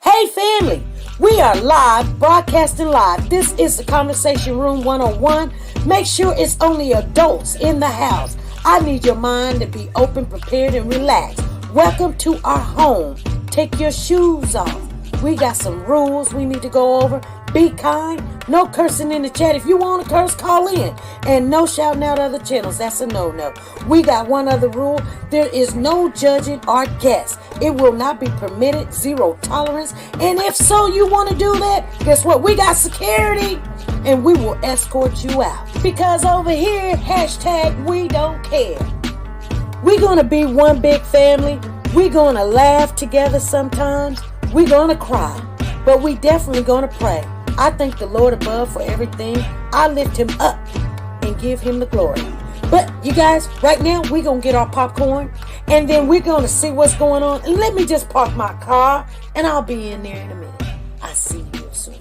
Hey family, we are live, broadcasting live. This is the Conversation Room 101. Make sure it's only adults in the house. I need your mind to be open, prepared, and relaxed. Welcome to our home. Take your shoes off. We got some rules we need to go over. Be kind. No cursing in the chat. If you want to curse, call in. And no shouting out other channels. That's a no-no. We got one other rule. There is no judging our guests. It will not be permitted. Zero tolerance. And if so, you want to do that, guess what? We got security. And we will escort you out. Because over here, hashtag we don't care. We're going to be one big family. We're going to laugh together sometimes. We're going to cry. But we definitely going to pray. I thank the Lord above for everything. I lift him up and give him the glory. But you guys, right now, we're going to get our popcorn. And then we're going to see what's going on. And let me just park my car. And I'll be in there in a minute. I'll see you real soon.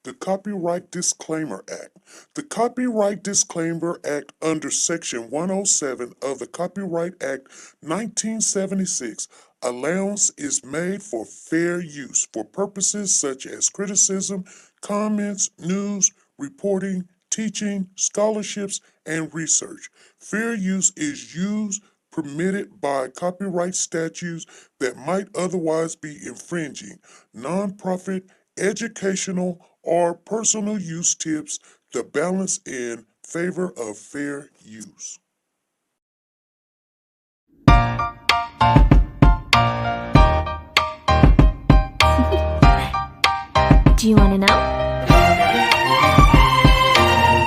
The Copyright Disclaimer Act. The Copyright Disclaimer Act under Section 107 of the Copyright Act 1976, allowance is made for fair use for purposes such as criticism, comments, news, reporting, teaching, scholarships, and research. Fair use is used permitted by copyright statutes that might otherwise be infringing. Nonprofit, educational, or personal use tips the balance in favor of fair use. Do you want to know?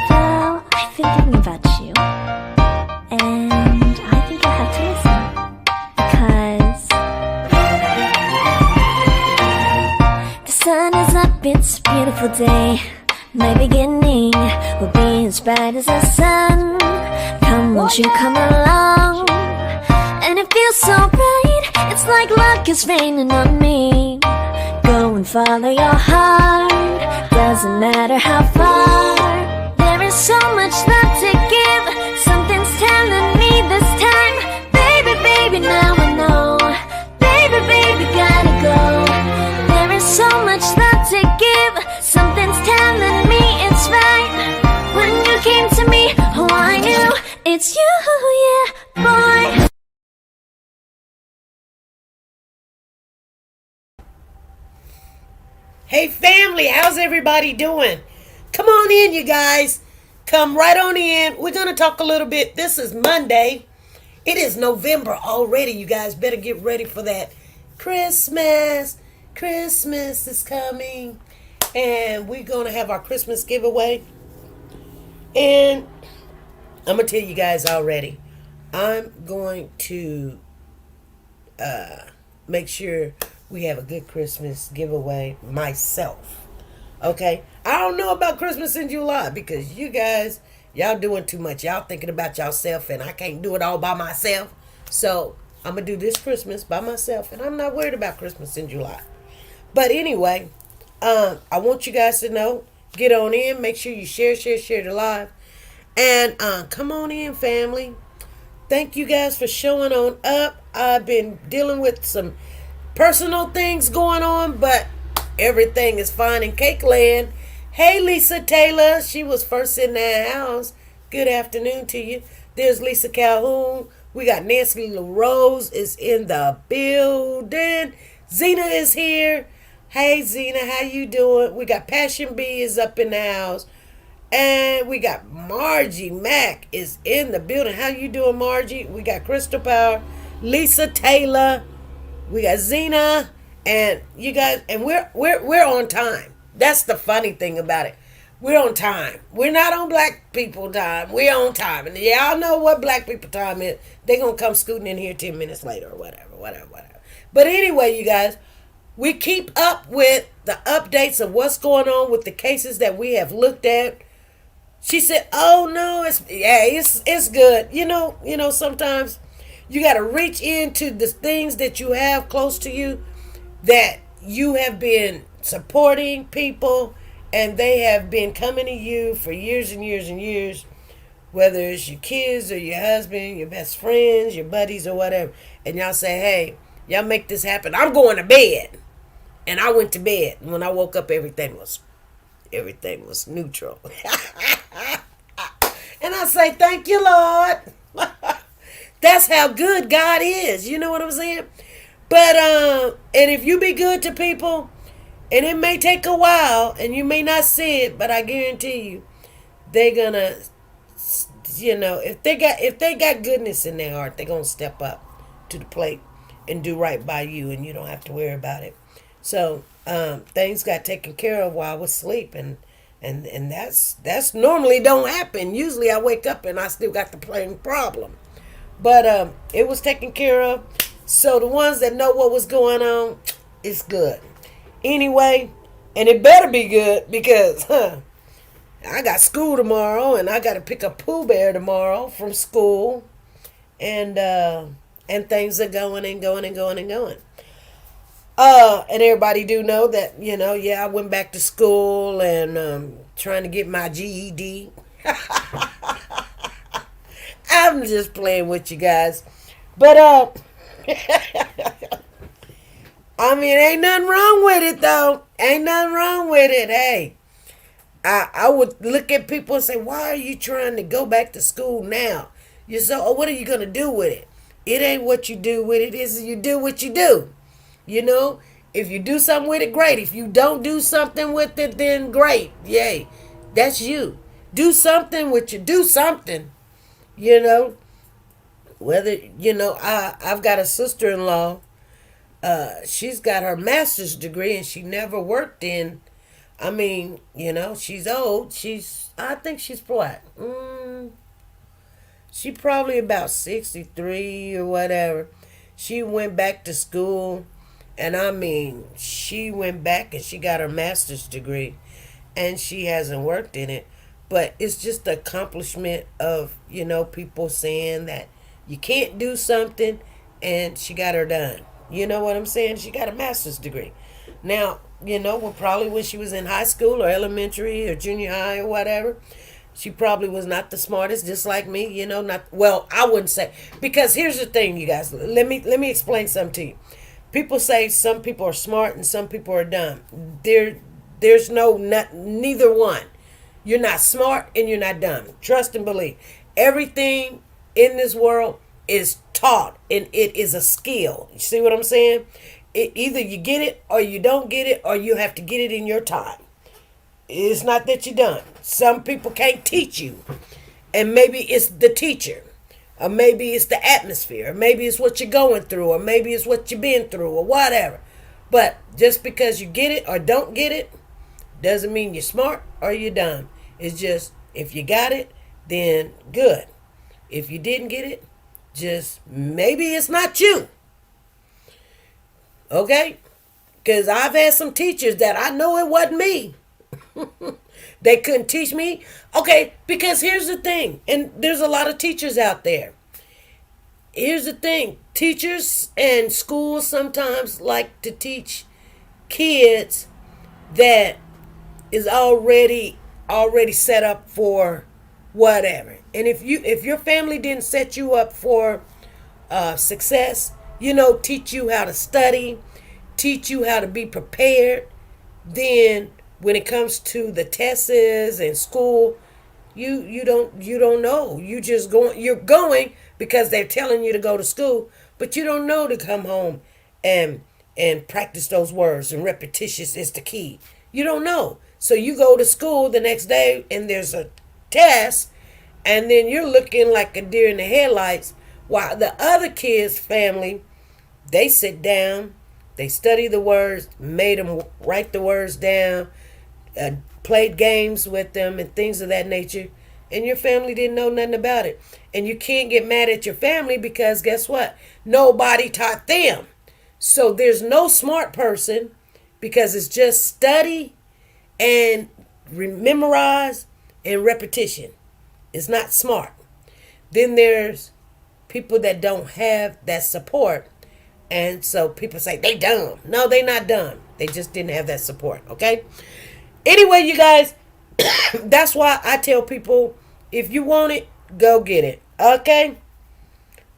Well, I've been thinking about you, and I think I have to listen, because the sun is up, it's a beautiful day. My beginning will be as bright as the sun. Come, won't you come along? And it feels so bright, it's like luck is raining on me. Go and follow your heart, doesn't matter how far. There is so much love to give, something's telling me this time. Baby, baby, now I know. Baby, baby, gotta go. There is so much love to give, something's telling me it's right. When you came to me, oh I knew it's you, yeah, boy. Hey family, how's everybody doing? Come on in, you guys. Come right on in. We're going to talk a little bit. This is Monday. It is November already. You guys better get ready for that. Christmas. Christmas is coming. And we're going to have our Christmas giveaway. And I'm going to tell you guys already. I'm going to make sure we have a good Christmas giveaway myself. Okay? I don't know about Christmas in July because you guys, y'all doing too much. Y'all thinking about yourself and I can't do it all by myself. So I'm going to do this Christmas by myself and I'm not worried about Christmas in July. But anyway, I want you guys to know, get on in. Make sure you share the live. And come on in, family. Thank you guys for showing on up. I've been dealing with some personal things going on, but everything is fine in Cake Land. Hey, Lisa Taylor. She was first in the house. Good afternoon to you. There's Lisa Calhoun. We got Nancy LaRose is in the building. Zena is here. Hey, Zena, how you doing? We got Passion B is up in the house. And we got Margie Mack is in the building. How you doing, Margie? We got Crystal Power, Lisa Taylor. We got Zena, and you guys, and we're on time. That's the funny thing about it. We're on time. We're not on black people time. We're on time. And y'all know what black people time is. They're going to come scooting in here 10 minutes later or whatever. But anyway, you guys, we keep up with the updates of what's going on with the cases that we have looked at. She said, oh no, it's good. You know, sometimes you got to reach into the things that you have close to you that you have been supporting people, and they have been coming to you for years and years and years, whether it's your kids or your husband, your best friends, your buddies, or whatever, and y'all say, hey, y'all make this happen. I'm going to bed. And I went to bed. And when I woke up, everything was neutral. And I say, thank you, Lord. That's how good God is. You know what I'm saying? But and if you be good to people, and it may take a while, and you may not see it, but I guarantee you, they're gonna, if they got goodness in their heart, they're gonna step up to the plate and do right by you, and you don't have to worry about it. So things got taken care of while I was asleep, and that's normally don't happen. Usually I wake up and I still got the same problem, but it was taken care of. So the ones that know what was going on, it's good. Anyway, and it better be good because I got school tomorrow, and I got to pick up Pooh Bear tomorrow from school, and things are going and going and going and going. And everybody do know that, I went back to school and trying to get my GED. I'm just playing with you guys. But, I mean, ain't nothing wrong with it, though. Ain't nothing wrong with it. Hey, I would look at people and say, why are you trying to go back to school now? You say, oh, what are you going to do with it? It ain't what you do with it. It's you do what you do. If you do something with it, great. If you don't do something with it, then great. Yay. That's you. Do something with you. Do something. Whether, I've got a sister-in-law. She's got her master's degree, and she never worked in, she's old. I think she's what? She probably about 63 or whatever. She went back to school. And she went back and she got her master's degree, and she hasn't worked in it. But it's just the accomplishment of, people saying that you can't do something, and she got her done. You know what I'm saying? She got a master's degree. Now, probably when she was in high school or elementary or junior high or whatever, she probably was not the smartest, just like me, I wouldn't say, because here's the thing, you guys, let me explain something to you. People say some people are smart and some people are dumb. There's neither one. You're not smart and you're not dumb. Trust and believe. Everything in this world is taught, and it is a skill. You see what I'm saying? Either you get it or you don't get it, or you have to get it in your time. It's not that you're done. Some people can't teach you, and maybe it's the teacher. Or maybe it's the atmosphere. Or maybe it's what you're going through. Or maybe it's what you've been through. Or whatever. But just because you get it or don't get it doesn't mean you're smart or you're dumb. It's just, if you got it, then good. If you didn't get it, just maybe it's not you. Okay? Because I've had some teachers that I know it wasn't me. They couldn't teach me. Okay, because here's the thing, and there's a lot of teachers out there. Here's the thing. Teachers and schools sometimes like to teach kids that is already set up for whatever. And if your family didn't set you up for success, teach you how to study, teach you how to be prepared, then when it comes to the tests and school, you don't know. You're going because they're telling you to go to school, but you don't know to come home and practice those words, and repetitious is the key. You don't know. So you go to school the next day and there's a test, and then you're looking like a deer in the headlights, while the other kids' family, they sit down, they study the words, made them write the words down, played games with them and things of that nature, and your family didn't know nothing about it. And you can't get mad at your family because guess what? Nobody taught them. So there's no smart person, because it's just study and memorize and repetition. It's not smart. Then there's people that don't have that support, and so people say they dumb. No, they not dumb. They just didn't have that support, okay? Anyway, you guys, that's why I tell people, if you want it, go get it, okay?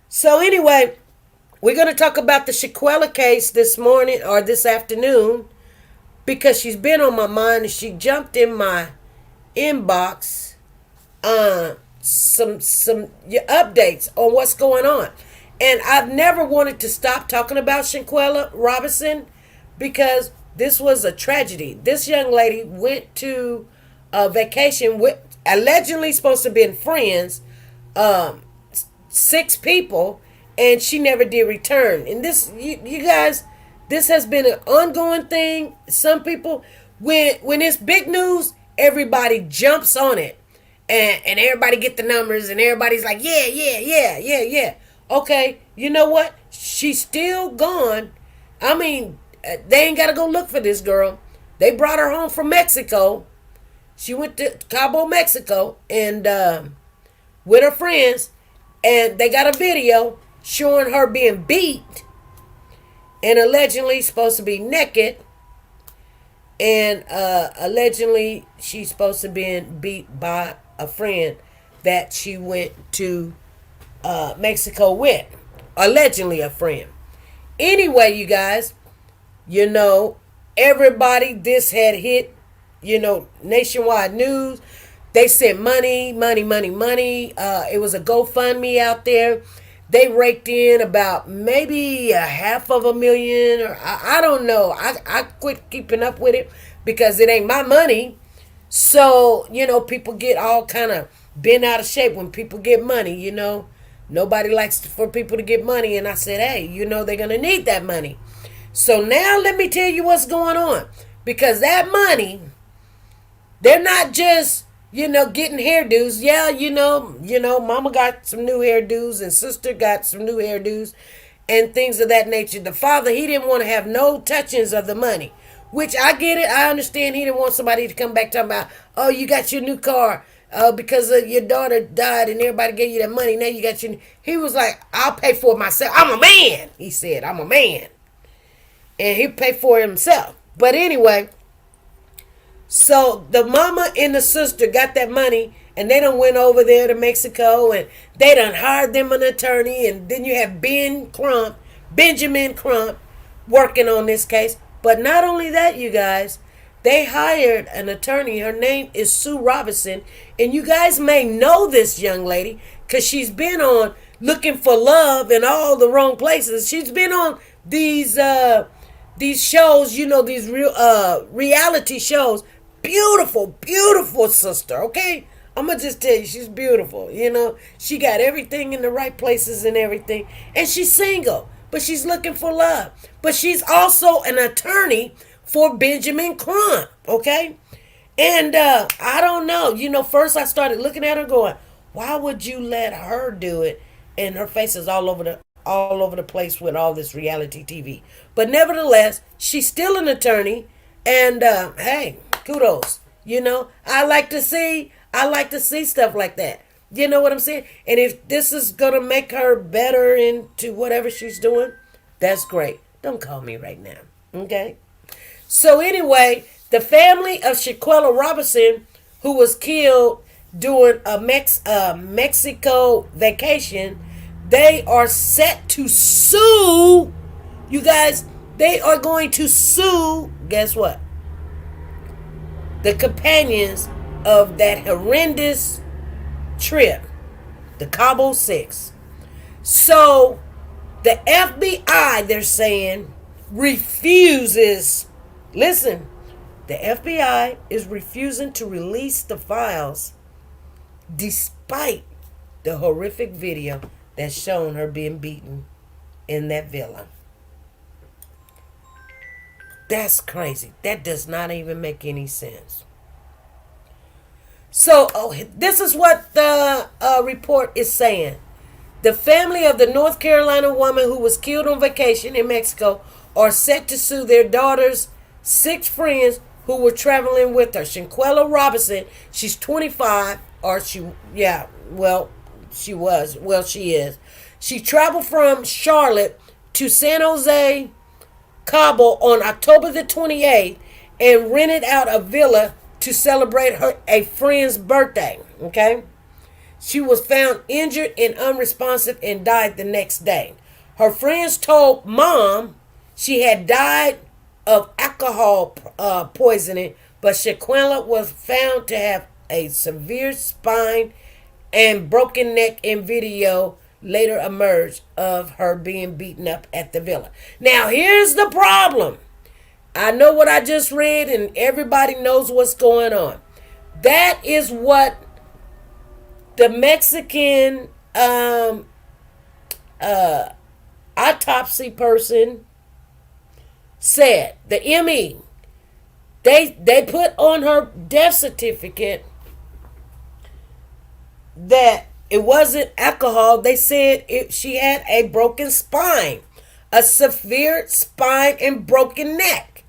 So anyway, we're going to talk about the Shanquella case this morning or this afternoon because she's been on my mind and she jumped in my inbox some updates on what's going on. And I've never wanted to stop talking about Shanquella Robinson because this was a tragedy. This young lady went to a vacation with allegedly supposed to have been friends, 6 people, and she never did return. And this, you guys, this has been an ongoing thing. Some people, when it's big news, everybody jumps on it, and everybody get the numbers, and everybody's like, yeah. Okay, you know what? She's still gone. I mean, they ain't got to go look for this girl. They brought her home from Mexico. She went to Cabo, Mexico, and with her friends, and they got a video showing her being beat and allegedly supposed to be naked, and allegedly she's supposed to be beat by a friend that she went to Mexico with. Allegedly a friend. Anyway, you guys, everybody, this had hit, nationwide news. They sent money. It was a GoFundMe out there. They raked in about maybe $500,000, or I don't know. I quit keeping up with it because it ain't my money. So, people get all kind of bent out of shape when people get money, Nobody likes for people to get money. And I said, hey, they're going to need that money. So now let me tell you what's going on. Because that money, they're not just, getting hairdos. Yeah, mama got some new hairdos and sister got some new hairdos and things of that nature. The father, he didn't want to have no touchings of the money, which I get it. I understand he didn't want somebody to come back talking about, oh, you got your new car because your daughter died and everybody gave you that money. Now you got your... He was like, I'll pay for it myself. I'm a man. He said, I'm a man. And he paid for it himself. But anyway... So the mama and the sister got that money and they done went over there to Mexico and they done hired them an attorney, and then you have Benjamin Crump working on this case. But not only that, you guys, they hired an attorney. Her name is Sue Robinson, and you guys may know this young lady because she's been on Looking for Love in all the wrong places. She's been on these shows, these real reality shows. Beautiful sister, okay? I'm going to just tell you, she's beautiful, She got everything in the right places and everything. And she's single, but she's looking for love. But she's also an attorney for Benjamin Crump, okay? And I don't know. First I started looking at her going, why would you let her do it? And her face is all over the place with all this reality TV. But nevertheless, she's still an attorney. And hey, kudos. I like to see stuff like that. You know what I'm saying? And if this is gonna make her better into whatever she's doing, that's great. Don't call me right now. Okay? So anyway, the family of Shanquella Robinson, who was killed during a Mexico vacation, they are set to sue. You guys, they are going to sue, guess what? The companions of that horrendous trip, the Cabo 6. So, the FBI, they're saying, refuses. Listen, the FBI is refusing to release the files despite the horrific video that's shown her being beaten in that villa. That's crazy. That does not even make any sense. So, this is what the report is saying. The family of the North Carolina woman who was killed on vacation in Mexico are set to sue their daughter's 6 friends who were traveling with her. Shanquella Robinson, she's 25, or she is. She traveled from Charlotte to San Jose, Cabo on October the 28th and rented out a villa to celebrate a friend's birthday. Okay? She was found injured and unresponsive and died the next day. Her friends told mom she had died of alcohol poisoning, but Shanquella was found to have a severe spine and broken neck in video later emerged of her being beaten up at the villa. Now, here's the problem. I know what I just read, and everybody knows what's going on. That is what the Mexican autopsy person said. The ME. They put on her death certificate that it wasn't alcohol. They said she had a broken spine, a severe spine and broken neck.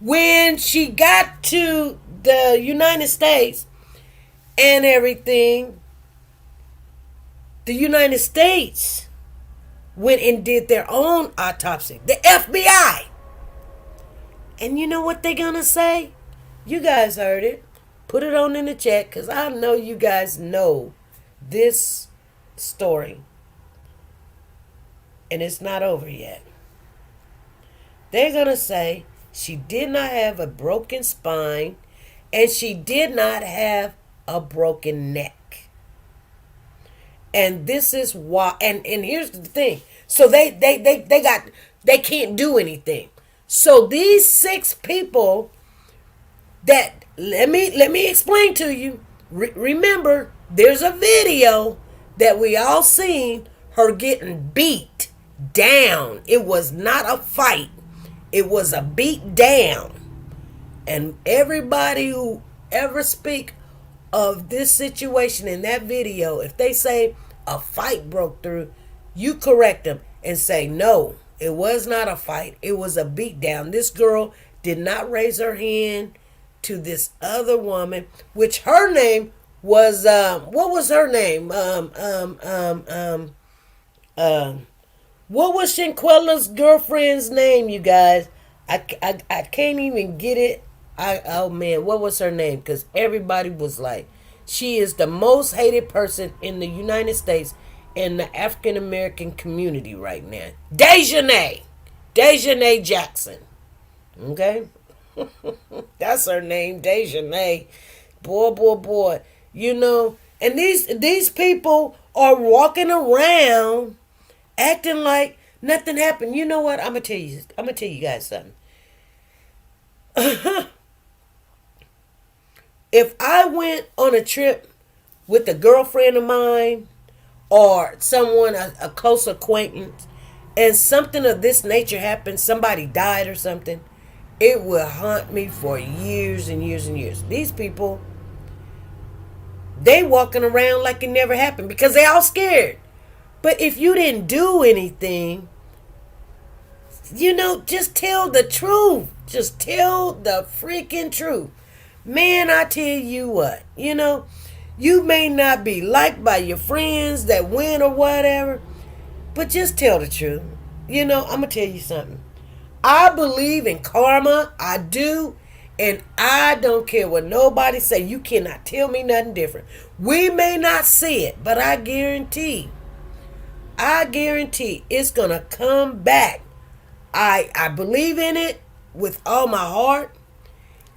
When she got to the United States and everything, the United States went and did their own autopsy. The FBI. And you know what they're going to say? You guys heard it. Put it on in the chat because I know you guys know this story. And it's not over yet. They're going to say she did not have a broken spine and she did not have a broken neck. And this is why, and here's the thing. So they can't do anything. So these 6 people that, let me explain to you. Remember, there's a video that we all seen her getting beat down. It was not a fight. It was a beat down. And everybody who ever speak of this situation in that video, if they say a fight broke through, you correct them and say, no, it was not a fight. It was a beat down. This girl did not raise her hand to this other woman, which her name was, what was her name? What was Shanquella's girlfriend's name, you guys? I can't even get it. Oh man, what was her name? Because everybody was like, she is the most hated person in the United States in the African American community right now. Dejanay Jackson. Okay? That's her name, Dejanay. Boy. You know, and these people are walking around acting like nothing happened. You know what? I'm gonna tell you guys something. If I went on a trip with a girlfriend of mine or someone, a close acquaintance, and something of this nature happened, somebody died or something, it will haunt me for years and years and years. These people, they walking around like it never happened because they all scared. But if you didn't do anything, you know, just tell the truth. Just tell the freaking truth. Man, I tell you what, you know, you may not be liked by your friends that win or whatever, but just tell the truth. You know, I'm going to tell you something. I believe in karma. I do. And I don't care what nobody say. You cannot tell me nothing different. We may not see it, but I guarantee it's going to come back. I believe in it with all my heart.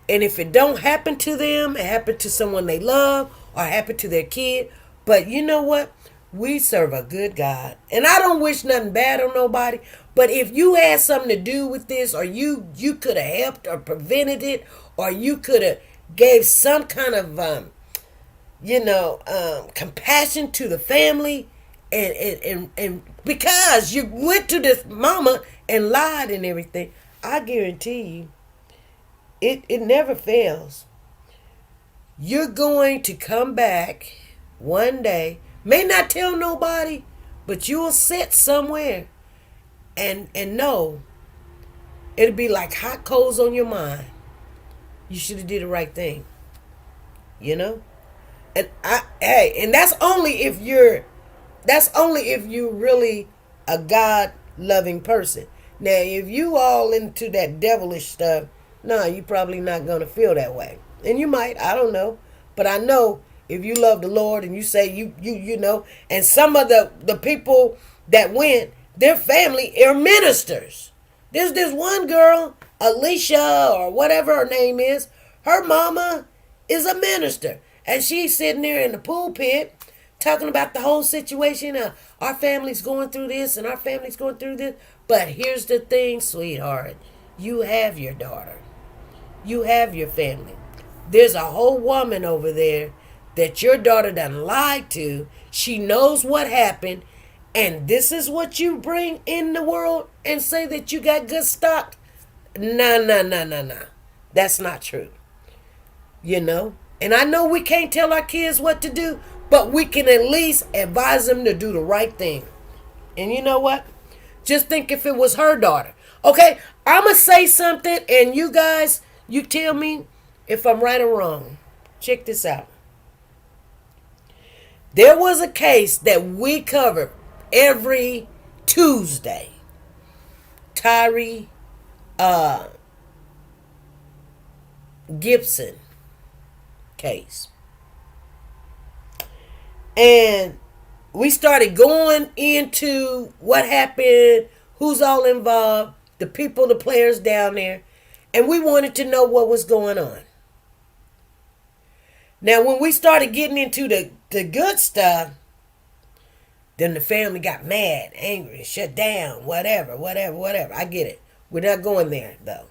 And if it don't happen to them, it happen to someone they love or happen to their kid. But you know what? We serve a good God. And I don't wish nothing bad on nobody. But if you had something to do with this, or you could have helped or prevented it, or you could have gave some kind of, compassion to the family, and because you went to this mama and lied and everything, I guarantee you, it never fails. You're going to come back one day, may not tell nobody, but you'll sit somewhere and know it'll be like hot coals on your mind. You should have did the right thing. You know? And that's only if you're really a God loving person. Now, if you all into that devilish stuff, no, you probably not gonna feel that way. And you might, I don't know. But I know if you love the Lord and you say you know, and some of the people that went, their family are ministers. There's this one girl, Alicia or whatever her name is, her mama is a minister. And she's sitting there in the pulpit talking about the whole situation. Our family's going through this and our family's going through this. But here's the thing, sweetheart. You have your daughter. You have your family. There's a whole woman over there that your daughter done lied to. She knows what happened. And this is what you bring in the world and say that you got good stock? Nah. That's not true. You know? And I know we can't tell our kids what to do, but we can at least advise them to do the right thing. And you know what? Just think if it was her daughter. Okay, I'm going to say something and you guys, you tell me if I'm right or wrong. Check this out. There was a case that we covered every Tuesday. Tyrese Gibson case. And we started going into what happened, who's all involved, the people, the players down there, and we wanted to know what was going on. Now, when we started getting into the good stuff, then the family got mad, angry, shut down, whatever. I get it. We're not going there, though.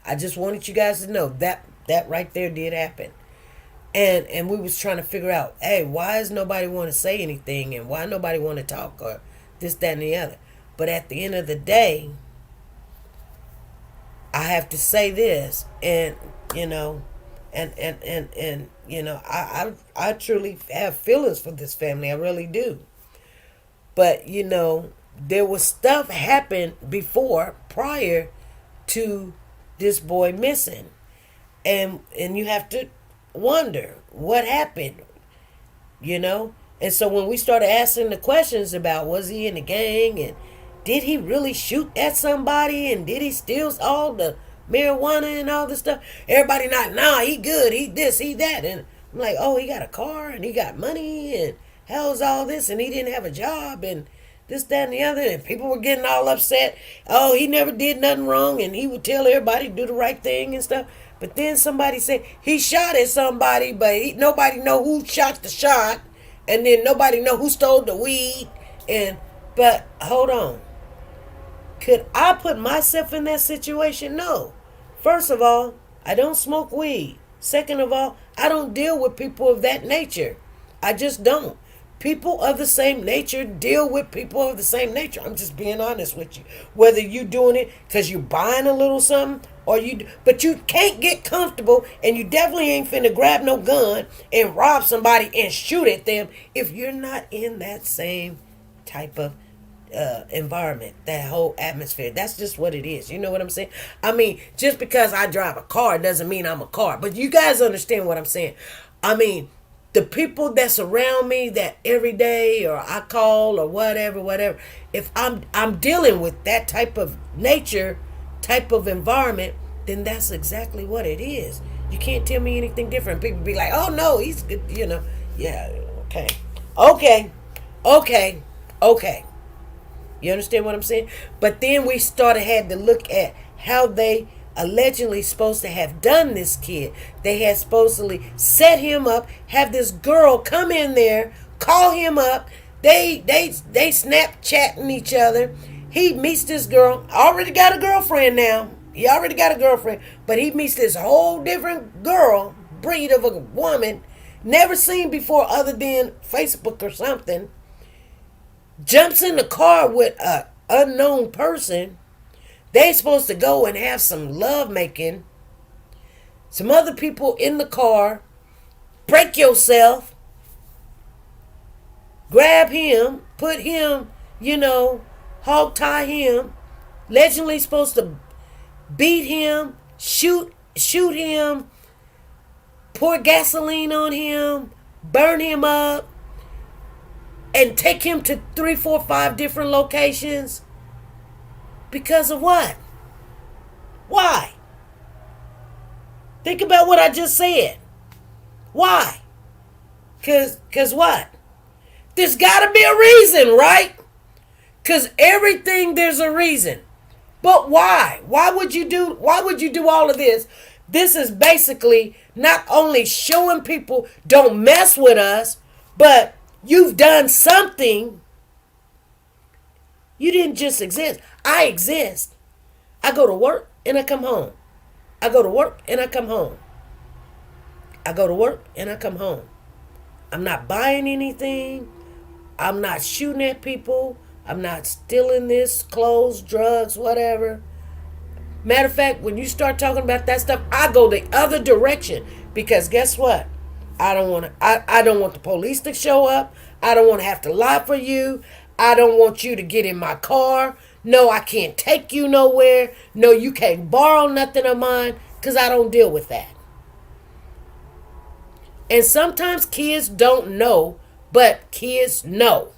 I just wanted you guys to know that right there did happen. And we was trying to figure out, hey, why does nobody want to say anything and why nobody want to talk or this, that, and the other. But at the end of the day, I have to say this, and, you know, and you know, I truly have feelings for this family. I really do. But, you know, there was stuff happened prior to this boy missing. And you have to wonder what happened, you know? And so when we started asking the questions about was he in the gang and did he really shoot at somebody and did he steal all the marijuana and all this stuff, everybody not, nah, he good, he this, he that. And I'm like, oh, he got a car and he got money and how's all this and he didn't have a job and this, that, and the other. And people were getting all upset. Oh, he never did nothing wrong and he would tell everybody to do the right thing and stuff. But then somebody said he shot at somebody, but nobody know who shot the shot, and then nobody know who stole the weed. But hold on, could I put myself in that situation? No. First of all, I don't smoke weed. Second of all, I don't deal with people of that nature. I just don't. People of the same nature deal with people of the same nature. I'm just being honest with you. Whether you doing it because you buying a little something or but you can't get comfortable and you definitely ain't finna grab no gun and rob somebody and shoot at them if you're not in that same type of environment, that whole atmosphere. That's just what it is. You know what I'm saying? I mean, just because I drive a car doesn't mean I'm a car. But you guys understand what I'm saying. I mean, the people that surround me that every day or I call or whatever, if I'm dealing with that type of nature, type of environment, then that's exactly what it is. You can't tell me anything different. People be like, oh no, he's good, you know. Yeah, okay. You understand what I'm saying? But then we had to look at how they allegedly supposed to have done this kid. They had supposedly set him up, have this girl come in there, call him up. They Snapchatting each other. He meets this girl, already got a girlfriend now. He already got a girlfriend, but he meets this whole different girl, breed of a woman, never seen before other than Facebook or something. Jumps in the car with a unknown person. They supposed to go and have some love making. Some other people in the car. Break yourself. Grab him. Put him, hog tie him. Allegedly supposed to beat him. Shoot him. Pour gasoline on him. Burn him up. And take him to 3, 4, 5 different locations. Because of what? Why? Think about what I just said. Why? Cause what? There's gotta be a reason, right? Cause everything there's a reason. But why? Why would you do all of this? This is basically not only showing people don't mess with us, but you've done something. You didn't just exist. I exist. I go to work and I come home. I go to work and I come home. I go to work and I come home. I'm not buying anything. I'm not shooting at people. I'm not stealing this, clothes, drugs, whatever. Matter of fact, when you start talking about that stuff, I go the other direction. Because guess what? I don't want the police to show up. I don't want to have to lie for you. I don't want you to get in my car. No, I can't take you nowhere. No, you can't borrow nothing of mine, because I don't deal with that. And sometimes kids don't know, but kids know.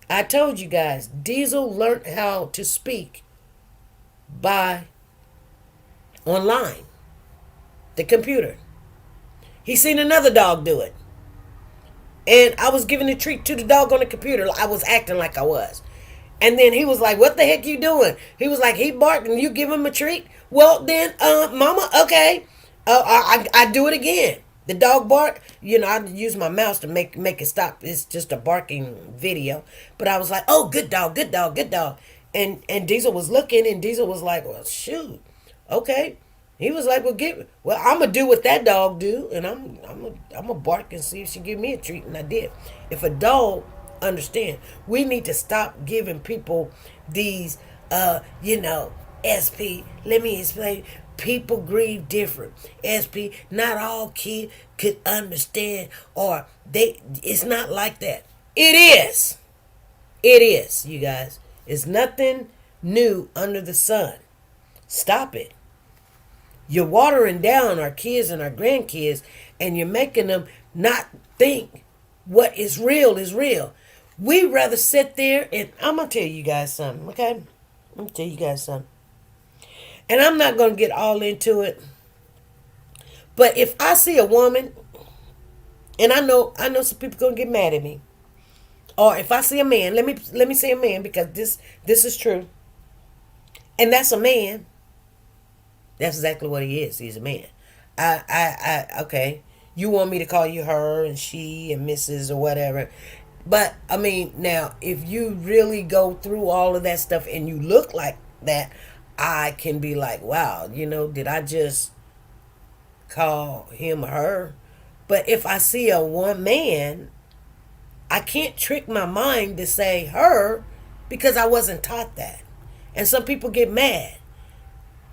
I told you guys, Diesel learned how to speak by online, the computer. He seen another dog do it. And I was giving a treat to the dog on the computer. I was acting like I was. And then he was like, what the heck you doing? He was like, he barked and you give him a treat? Well, then, mama, okay. I do it again. The dog bark, I use my mouse to make it stop. It's just a barking video. But I was like, oh, good dog, good dog, good dog. And Diesel was looking, and Diesel was like, well, shoot, okay. He was like, well, I'm going to do what that dog do, and I'm going to bark and see if she give me a treat, and I did. If a dog understand, we need to stop giving people these, SP, let me explain. People grieve different. SP, not all kids could understand, or it's not like that. It is. It is, you guys. It's nothing new under the sun. Stop it. You're watering down our kids and our grandkids, and you're making them not think what is real is real. We'd rather sit there, and I'm going to tell you guys something, okay? I'm going to tell you guys something. And I'm not going to get all into it. But if I see a woman, and I know some people going to get mad at me. Or if I see a man, let me say a man, because this is true. And that's a man. That's exactly what he is. He's a man. Okay. You want me to call you her and she and Mrs. or whatever. But, I mean, now, if you really go through all of that stuff and you look like that, I can be like, wow, did I just call him or her? But if I see a one man, I can't trick my mind to say her, because I wasn't taught that. And some people get mad.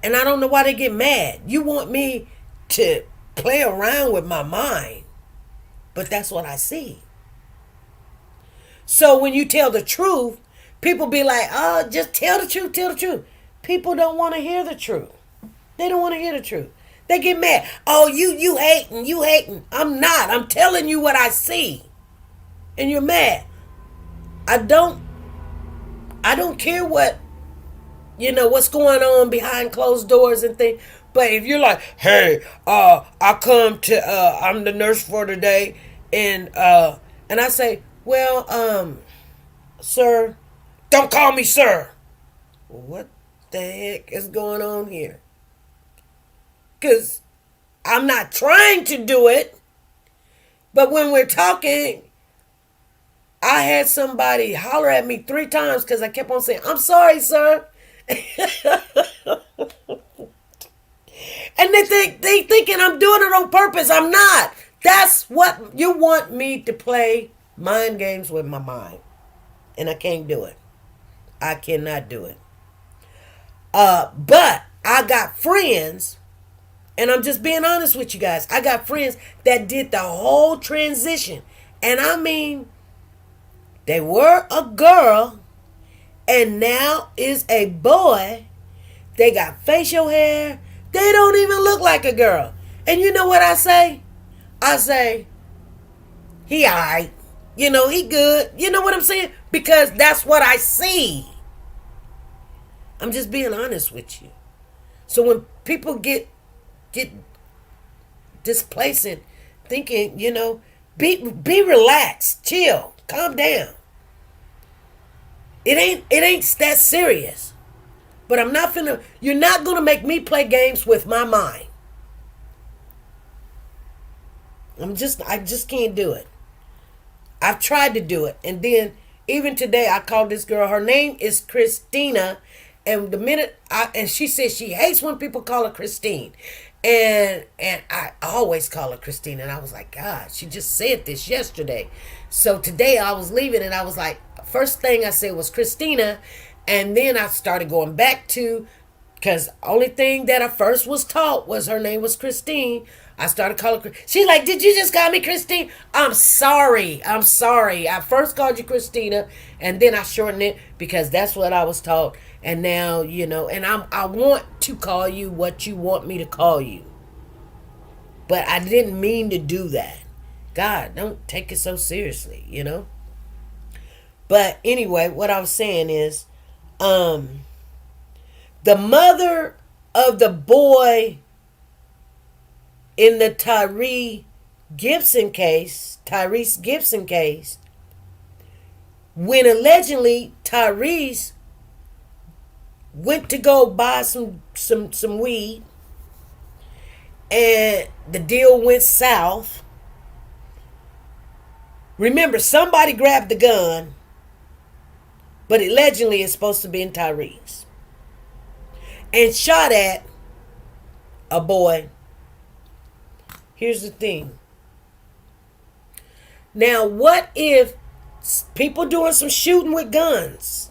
And I don't know why they get mad. You want me to play around with my mind, but that's what I see. So when you tell the truth, people be like, oh, just tell the truth, tell the truth. People don't want to hear the truth. They don't want to hear the truth. They get mad. Oh, you hating. I'm not. I'm telling you what I see. And you're mad. I don't care what, what's going on behind closed doors and things. But if you're like, hey, I'm the nurse for today, and I say, well, sir, don't call me sir. What the heck is going on here? Because I'm not trying to do it, but when we're talking, I had somebody holler at me 3 times because I kept on saying, I'm sorry, sir. And they thinking I'm doing it on purpose. I'm not. That's what you want me to play mind games with my mind. And I can't do it. I cannot do it. But I got friends, and I'm just being honest with you guys. I got friends that did the whole transition. And I mean, they were a girl and now is a boy. They got facial hair. They don't even look like a girl. And you know what I say? I say, he alright. He good. You know what I'm saying? Because that's what I see. I'm just being honest with you. So when people get displacing, thinking, be relaxed, chill, calm down. It ain't that serious. But you're not gonna make me play games with my mind. I just can't do it. I've tried to do it. And then even today I called this girl, her name is Christina. And and she says she hates when people call her Christine. And I always call her Christine. And I was like, God, she just said this yesterday. So today I was leaving and I was like, first thing I said was Christina. And then I started going back to, because only thing that I first was taught was her name was Christine. I started calling her. She's like, did you just call me Christine? I'm sorry. I first called you Christina, and then I shortened it because that's what I was taught. And now, and I want to call you what you want me to call you. But I didn't mean to do that. God, don't take it so seriously, But anyway, what I was saying is, the mother of the boy in the Tyrese Gibson case, when allegedly Tyrese went to go buy some weed and the deal went south. Remember, somebody grabbed the gun, but allegedly it's supposed to be in Tyrese, and shot at a boy. Here's the thing. Now, what if people doing some shooting with guns?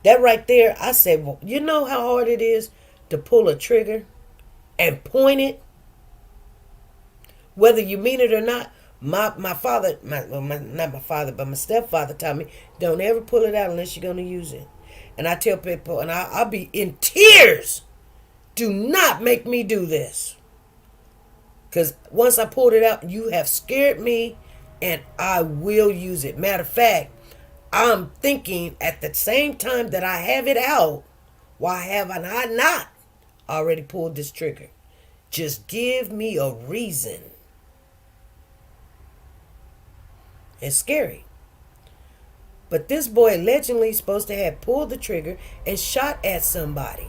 That right there, I said, well, you know how hard it is to pull a trigger and point it? Whether you mean it or not. My father, not my father, but my stepfather taught me, don't ever pull it out unless you're going to use it. And I tell people, and I'll be in tears, do not make me do this. Because once I pulled it out, you have scared me, and I will use it. Matter of fact, I'm thinking at the same time that I have it out, why have I not already pulled this trigger? Just give me a reason. It's scary. But this boy allegedly is supposed to have pulled the trigger and shot at somebody.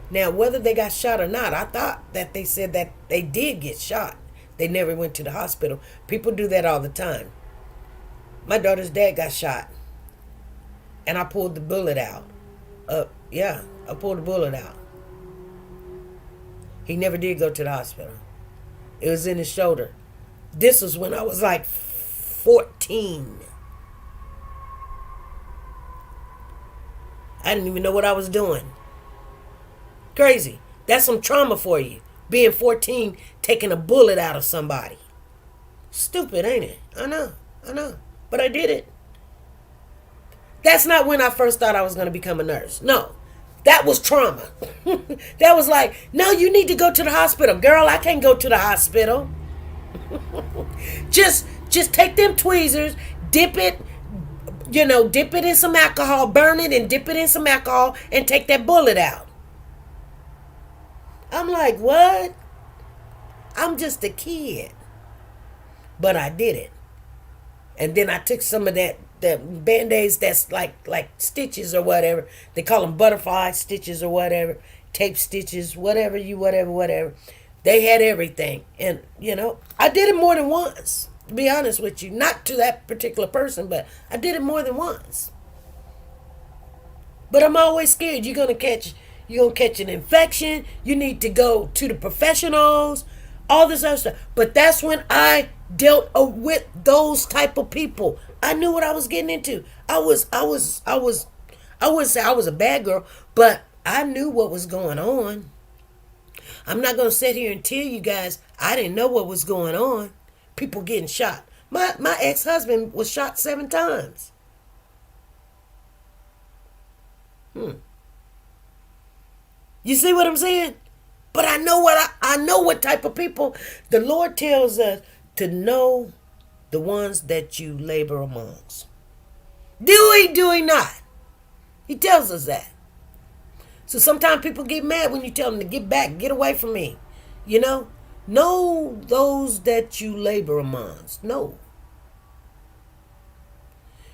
Now, whether they got shot or not, I thought that they said that they did get shot. They never went to the hospital. People do that all the time. My daughter's dad got shot. And I pulled the bullet out. I pulled the bullet out. He never did go to the hospital. It was in his shoulder. This was when I was like 14. I didn't even know what I was doing. Crazy. That's some trauma for you. Being 14, taking a bullet out of somebody. Stupid, ain't it? I know. But I did it. That's not when I first thought I was going to become a nurse. No. That was trauma. That was like, no, you need to go to the hospital. Girl, I can't go to the hospital. Just take them tweezers, dip it in some alcohol, burn it and dip it in some alcohol and take that bullet out. I'm like, what? I'm just a kid. But I did it. And then I took some of the Band-Aids that's like stitches or whatever. They call them butterfly stitches or whatever. Tape stitches, whatever. They had everything. And, I did it more than once. To be honest with you. Not to that particular person, but I did it more than once. But I'm always scared you're gonna catch an infection. You need to go to the professionals, all this other stuff. But that's when I dealt with those type of people. I knew what I was getting into. I wouldn't say I was a bad girl, but I knew what was going on. I'm not gonna sit here and tell you guys I didn't know what was going on. People getting shot. My ex-husband was shot 7 times. You see what I'm saying? But I know what type of people. The Lord tells us to know the ones that you labor amongst. Do he not? He tells us that. So sometimes people get mad when you tell them to get back, get away from me. You know? Know those that you labor amongst. No.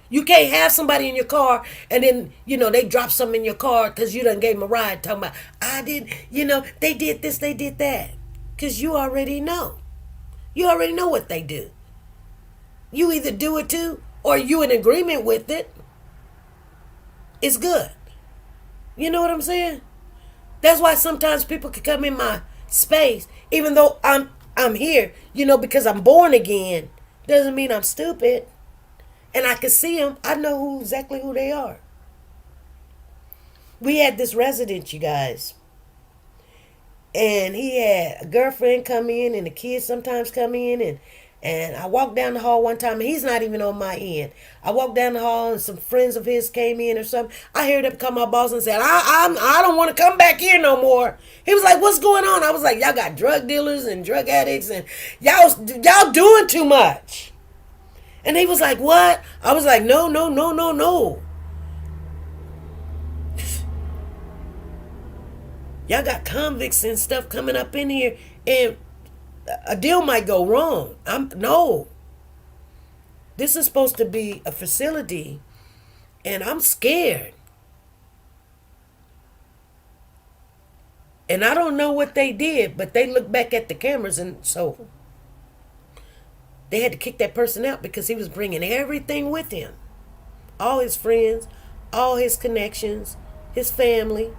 You can't have somebody in your car and then, they drop something in your car because you done gave them a ride talking about, I did, they did this, they did that. Because you already know. You already know what they do. You either do it too or you in agreement with it. It's good. You know what I'm saying? That's why sometimes people can come in my space, even though I'm here, because I'm born again, doesn't mean I'm stupid. And I can see them. I know exactly who they are. We had this resident, you guys. And he had a girlfriend come in and the kids sometimes come in. And I walked down the hall one time and he's not even on my end. I walked down the hall and some friends of his came in or something. I heard them call my boss and said, I don't want to come back here no more. He was like, what's going on? I was like, y'all got drug dealers and drug addicts and y'all doing too much. And he was like, what? I was like, no. Y'all got convicts and stuff coming up in here and a deal might go wrong. No. This is supposed to be a facility and I'm scared. And I don't know what they did, but they looked back at the cameras and so they had to kick that person out because he was bringing everything with him. All his friends, all his connections, his family.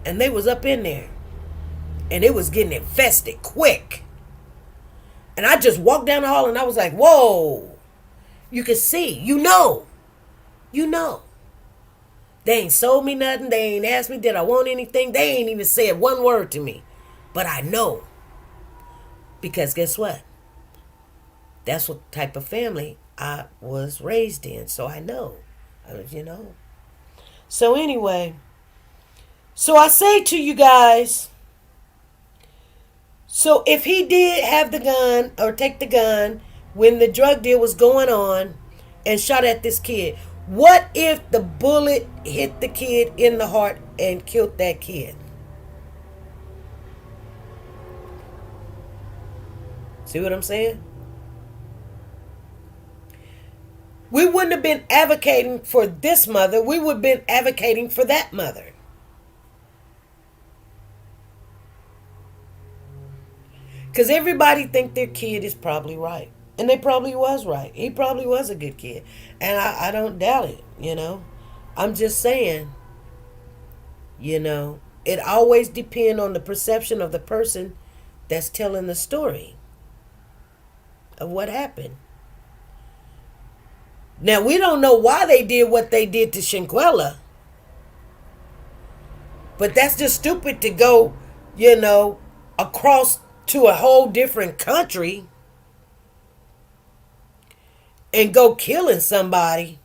And they was up in there. And it was getting infested quick. And I just walked down the hall and I was like, whoa. You can see. You know. They ain't sold me nothing. They ain't asked me did I want anything. They ain't even said one word to me. But I know. Because guess what? That's what type of family I was raised in. So I know. So anyway. So I say to you guys. So if he did have the gun or take the gun when the drug deal was going on and shot at this kid. What if the bullet hit the kid in the heart and killed that kid? See what I'm saying? We wouldn't have been advocating for this mother. We would have been advocating for that mother. Because everybody think their kid is probably right. And they probably was right. He probably was a good kid. And I don't doubt it, I'm just saying, it always depends on the perception of the person that's telling the story of what happened. Now, we don't know why they did what they did to Shanquella. But that's just stupid to go, across to a whole different country and go killing somebody.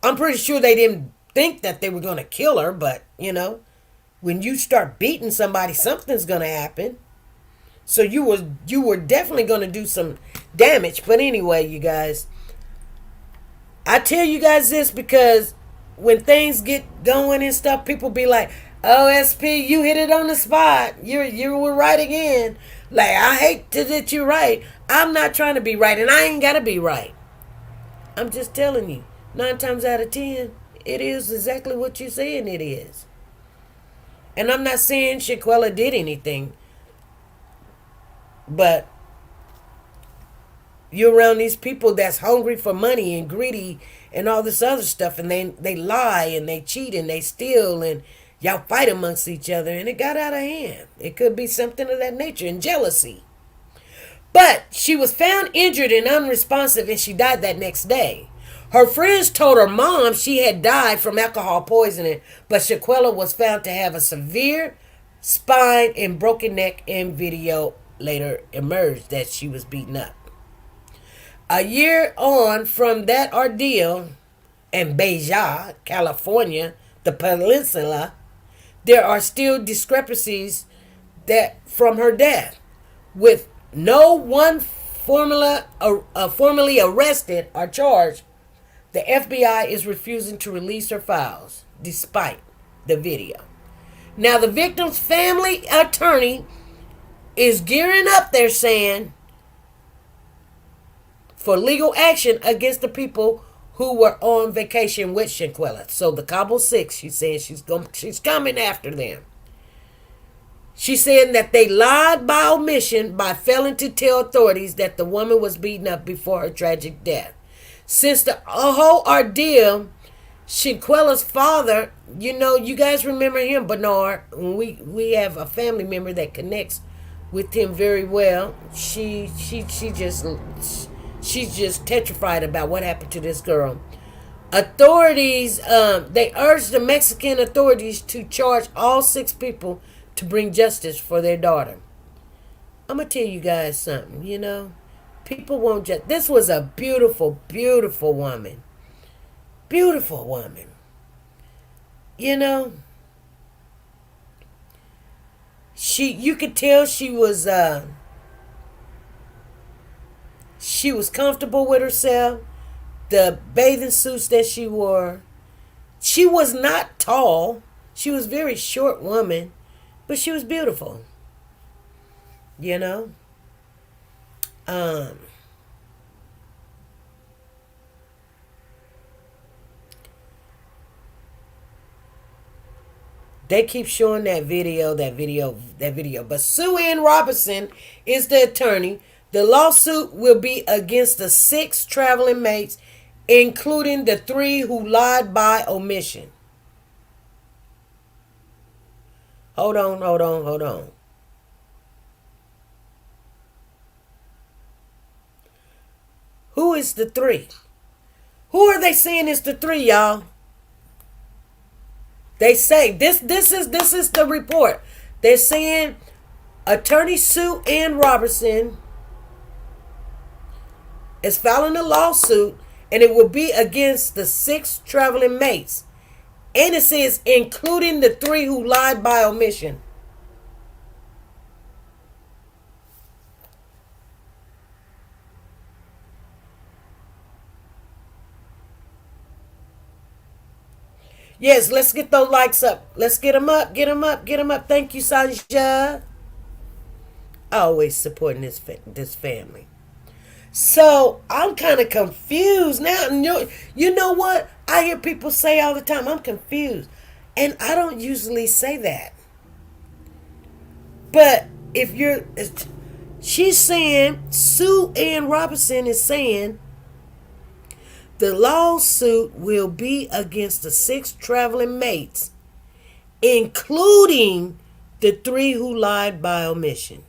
I'm pretty sure they didn't think that they were going to kill her, but, when you start beating somebody, something's going to happen. So you were definitely going to do some damage. But anyway, you guys, I tell you guys this because when things get going and stuff, people be like, oh, SP, you hit it on the spot. You were right again. Like, I hate that you're right. I'm not trying to be right, and I ain't got to be right. I'm just telling you, 9 times out of 10, it is exactly what you're saying it is. And I'm not saying Shanquella did anything, but you're around these people that's hungry for money and greedy and all this other stuff, and they lie and they cheat and they steal and y'all fight amongst each other, and it got out of hand. It could be something of that nature and jealousy. But she was found injured and unresponsive, and she died that next day. Her friends told her mom she had died from alcohol poisoning, but Shanquella was found to have a severe spine and broken neck, and video later emerged that she was beaten up. A year on from that ordeal in Baja, California, the peninsula, there are still discrepancies that from her death, with no one formally arrested or charged. The FBI is refusing to release her files, despite the video. Now, the victim's family attorney is gearing up, they're saying, for legal action against the people who were on vacation with Shanquella. So the Cabo Six, she's saying she's coming after them. She's saying that they lied by omission by failing to tell authorities that the woman was beaten up before her tragic death. Since the whole ordeal, Shanquella's father, you guys remember him, Bernard. We have a family member that connects with him very well. She's just petrified about what happened to this girl. Authorities, they urged the Mexican authorities to charge all 6 people to bring justice for their daughter. I'm going to tell you guys something, People won't just... This was a beautiful, beautiful woman. Beautiful woman. You could tell she was comfortable with herself. The bathing suits that she wore. She was not tall. She was a very short woman, but she was beautiful. They keep showing that video. But Sue Ann Robinson is the attorney. The lawsuit will be against the 6 traveling mates, including the 3 who lied by omission. Hold on. Who is the 3? Who are they saying is the 3, y'all? They say this is the report. They're saying attorney Sue Ann Robinson is filing a lawsuit, and it will be against the 6 traveling mates. And it says including the 3 who lied by omission. Yes, let's get those likes up. Let's get them up. Thank you, Sanja. Always supporting this family. So I'm kind of confused now. You know what? I hear people say all the time, I'm confused. And I don't usually say that. But she's saying, Sue Ann Robinson is saying, the lawsuit will be against the 6 traveling mates, including the 3 who lied by omission.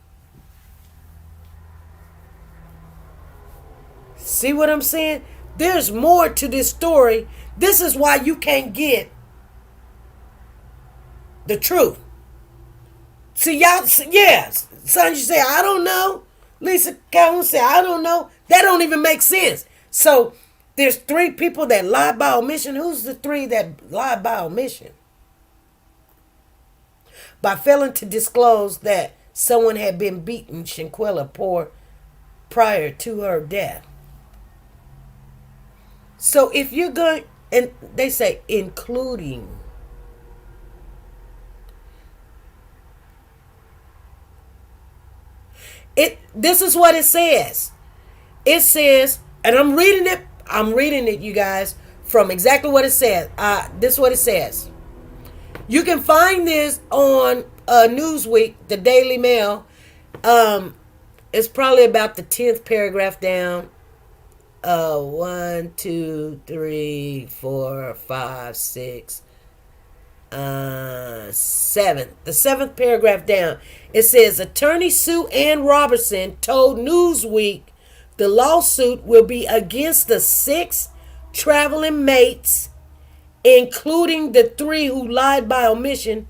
See what I'm saying? There's more to this story. This is why you can't get the truth. See, y'all, yes. Sonja say, I don't know. Lisa Calhoun said, I don't know. That don't even make sense. So, there's 3 people that lied by omission. Who's the 3 that lied by omission? By failing to disclose that someone had been beaten Shanquella prior to her death. So if you're going, and they say including. This is what it says. It says, and I'm reading it, you guys, from exactly what it says. This is what it says. You can find this on Newsweek, the Daily Mail. It's probably about the 10th paragraph down. 1, 2, 3, 4, 5, 6, 7. The 7th paragraph down. It says, attorney Sue Ann Robinson told Newsweek the lawsuit will be against the 6 traveling mates, including the 3 who lied by omission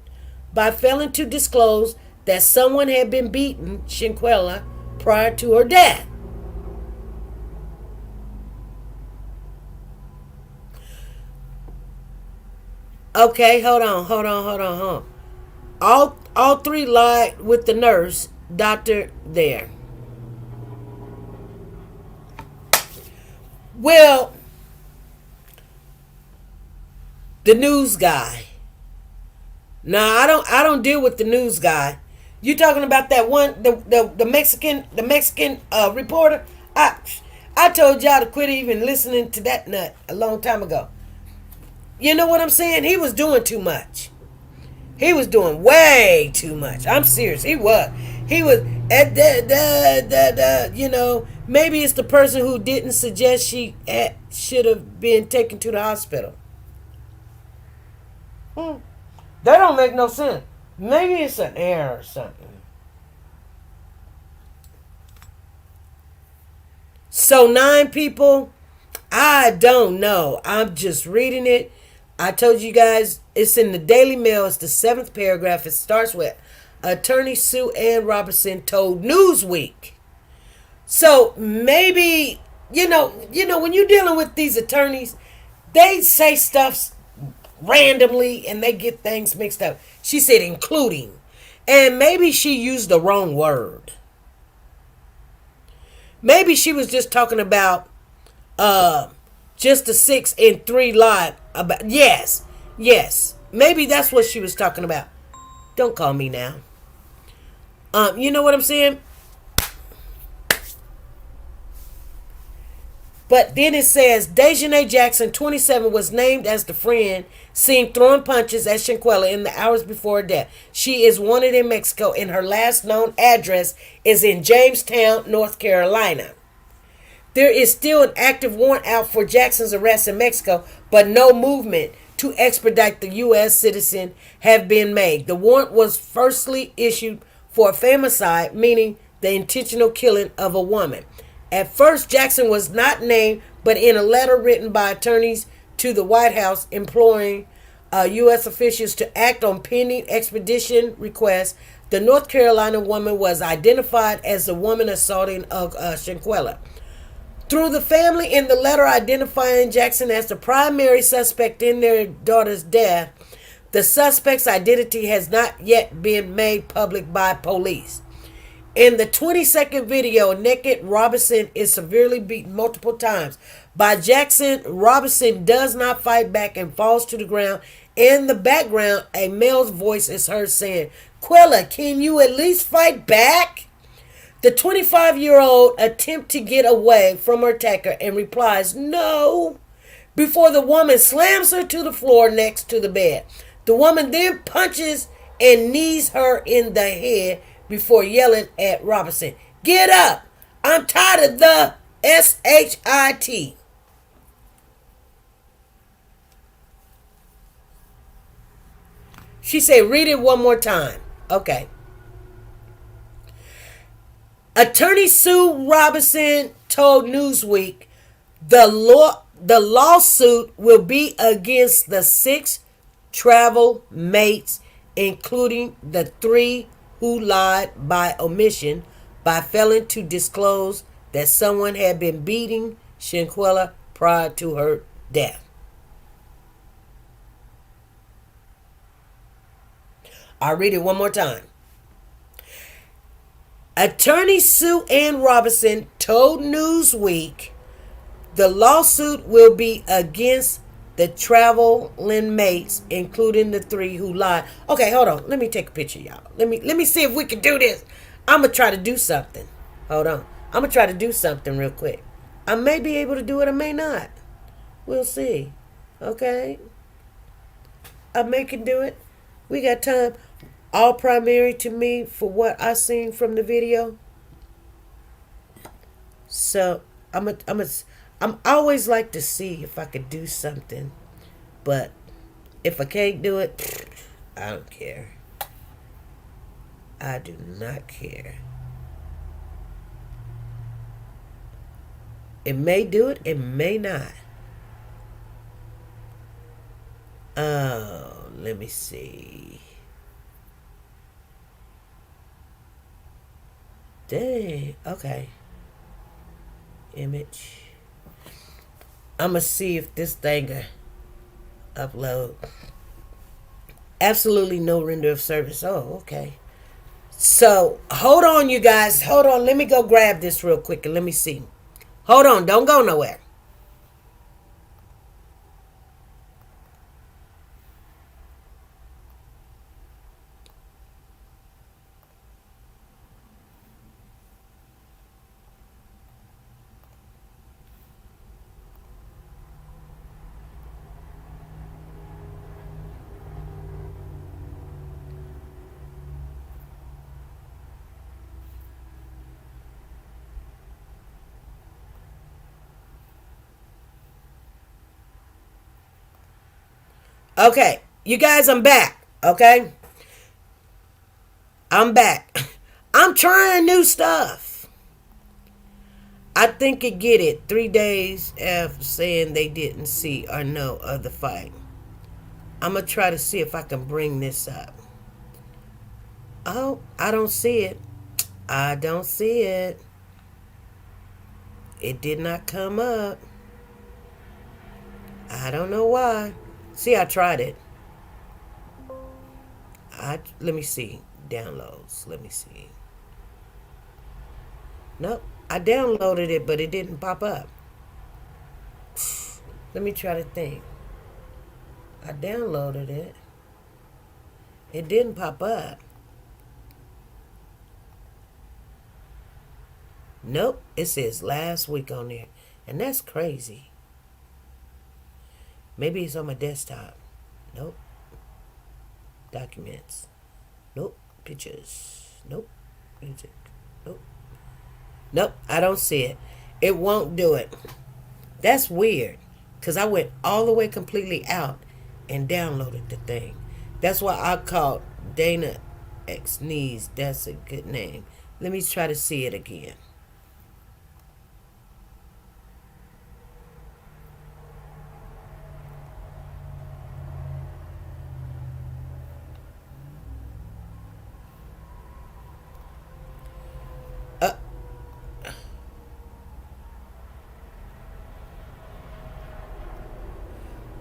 by failing to disclose that someone had been beaten Shanquella prior to her death. Okay, hold on. All 3 lied with the nurse, doctor there. Well, the news guy No, I don't deal with the news guy. You talking about that one, the Mexican reporter? I told y'all to quit even listening to that nut a long time ago. You know what I'm saying? He was doing too much. He was doing way too much. I'm serious. He was. He was at maybe it's the person who didn't suggest she should have been taken to the hospital. That don't make no sense. Maybe it's an error or something. So 9 people, I don't know. I'm just reading it. I told you guys it's in the Daily Mail. It's the 7th paragraph. It starts with Attorney Sue Ann Robinson told Newsweek. So maybe you know when you're dealing with these attorneys, they say stuff randomly and they get things mixed up. She said including, and maybe she used the wrong word. Maybe she was just talking about just a 6 and 3 lot about yes. Maybe that's what she was talking about. Don't call me now. You know what I'm saying? But then it says Dejanay Jackson, 27, was named as the friend seen throwing punches at Shanquella in the hours before her death. She is wanted in Mexico, and her last known address is in Jamestown, North Carolina. There is still an active warrant out for Jackson's arrest in Mexico, but no movement to expedite the U.S. citizen have been made. The warrant was firstly issued for a femicide, meaning the intentional killing of a woman. At first, Jackson was not named, but in a letter written by attorneys to the White House imploring U.S. officials to act on pending extradition requests, the North Carolina woman was identified as the woman assaulting Shanquella. Through the family in the letter identifying Jackson as the primary suspect in their daughter's death, the suspect's identity has not yet been made public by police. In the 20-second video, naked Robinson is severely beaten multiple times by Jackson. Robinson does not fight back and falls to the ground. In the background, a male's voice is heard saying, "Quella, can you at least fight back?" The 25-year-old attempts to get away from her attacker and replies, "No," before the woman slams her to the floor next to the bed. The woman then punches and knees her in the head before yelling at Robinson, "Get up! I'm tired of the SHIT." She said, read it one more time. Okay. Attorney Sue Robinson told Newsweek the lawsuit will be against the 6 travel mates, including the 3 who lied by omission by failing to disclose that someone had been beating Shanquella prior to her death. I'll read it one more time. Attorney Sue Ann Robinson told Newsweek the lawsuit will be against the traveling mates, including the 3 who lied. Okay, hold on. Let me take a picture, y'all. Let me see if we can do this. I'm going to try to do something. Hold on. I'm going to try to do something real quick. I may be able to do it. I may not. We'll see. Okay? I may can do it. We got time. All primary to me for what I seen from the video. So I'm always like to see if I could do something, but if I can't do it, I don't care. I do not care. It may do it, it may not. Oh, let me see. Dang, okay. Image. I'm going to see if this thing upload. Absolutely no render of service. Oh, okay. So, hold on, you guys. Hold on. Let me go grab this real quick and let me see. Hold on. Don't go nowhere. Okay, you guys, I'm back. Okay, I'm back. I'm trying new stuff. I think it get it 3 days after saying they didn't see or know of the fight. I'm gonna try to see if I can bring this up. Oh, I don't see it. I don't see it. It did not come up. I don't know why. See, I tried it. Let me see. Downloads. Let me see. Nope. I downloaded it, but it didn't pop up. Let me try to think. I downloaded it. It didn't pop up. Nope. It says last week on there. And that's crazy. Maybe it's on my desktop. Nope. Documents. Nope. Pictures. Nope. Music. Nope. Nope. I don't see it. It won't do it. That's weird. Because I went all the way completely out and downloaded the thing. That's why I called Dana X Knees. That's a good name. Let me try to see it again.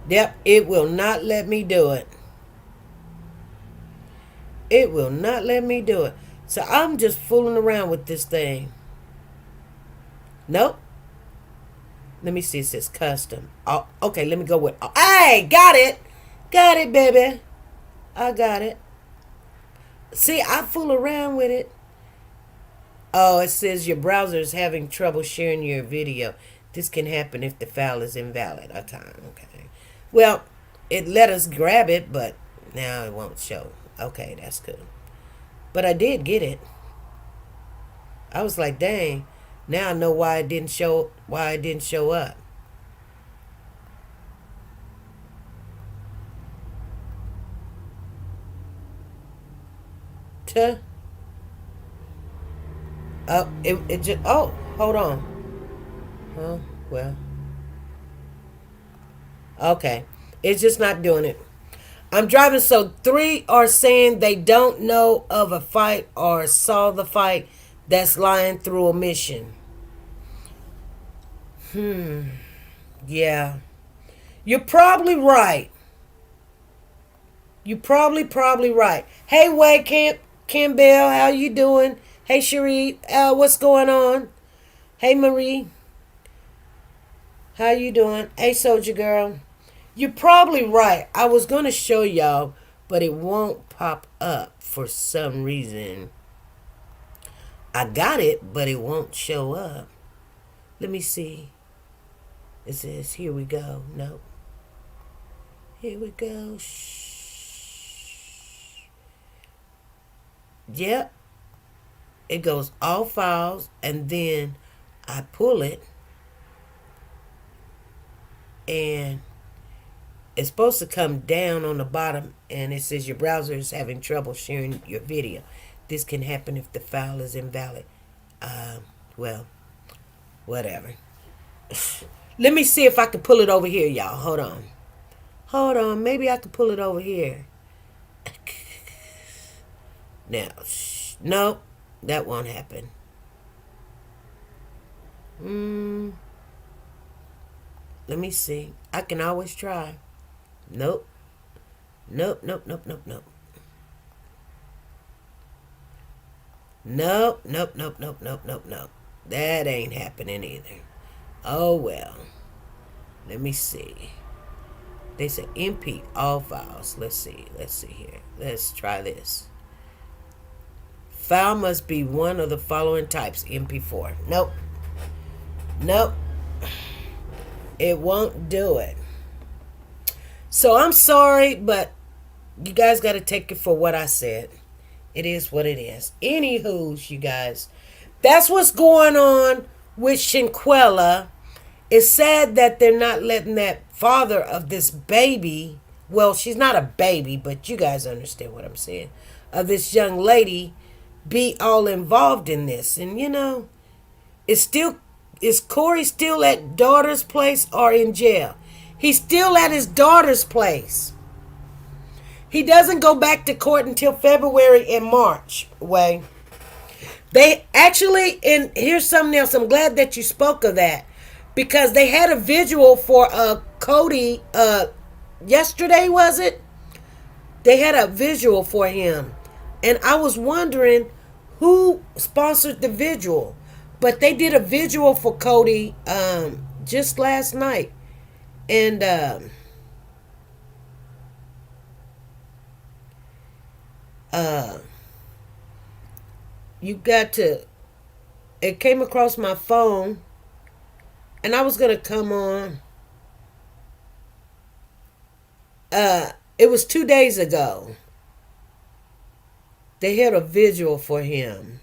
Yep, it will not let me do it. It will not let me do it. So I'm just fooling around with this thing. Nope. Let me see. It says custom. Oh, okay, let me go with. Oh, hey, got it. Got it, baby. I got it. See, I fool around with it. Oh, it says your browser is having trouble sharing your video. This can happen if the file is invalid. Okay. Well, it let us grab it, but now it won't show. Okay, that's good. But I did get it. I was like, dang. Now I know why it didn't show. Why it didn't show up. Tuh. Oh, it just. Oh, hold on. Oh, well. Okay. It's just not doing it. I'm driving, so 3 are saying they don't know of a fight or saw the fight. That's lying through omission. Yeah. You're probably right. You're probably right. Hey, Wade Campbell, how you doing? Hey, Cherie, what's going on? Hey, Marie. How you doing? Hey, Soldier Girl. You're probably right. I was going to show y'all, but it won't pop up for some reason. I got it, but it won't show up. Let me see. It says, here we go. Nope. Here we go. Shh. Yep. It goes all files, and then I pull it, and it's supposed to come down on the bottom, and it says your browser is having trouble sharing your video. This can happen if the file is invalid. Well, whatever. Let me see if I can pull it over here, y'all. Hold on. Hold on. Maybe I can pull it over here. Now, nope. That won't happen. Let me see. I can always try. Nope. Nope. Nope. Nope. Nope. Nope. Nope. Nope. Nope. Nope. Nope. Nope. Nope. That ain't happening either. Oh well. Let me see. They said MP all files. Let's see. Let's see here. Let's try this. File must be one of the following types. MP4. Nope. Nope. It won't do it. So I'm sorry, but you guys got to take it for what I said. It is what it is. Anywho, you guys, that's what's going on with Shanquella. It's sad that they're not letting that father of this baby well, she's not a baby, but you guys understand what I'm saying, of this young lady be all involved in this. And is Corey still at daughter's place or in jail? He's still at his daughter's place. He doesn't go back to court until February and March. They actually, and here's something else. I'm glad that you spoke of that, because they had a visual for Cody yesterday, was it? They had a visual for him, and I was wondering who sponsored the visual. But they did a visual for Cody just last night, and you got to. It came across my phone, and I was gonna come on. It was 2 days ago. They had a visual for him.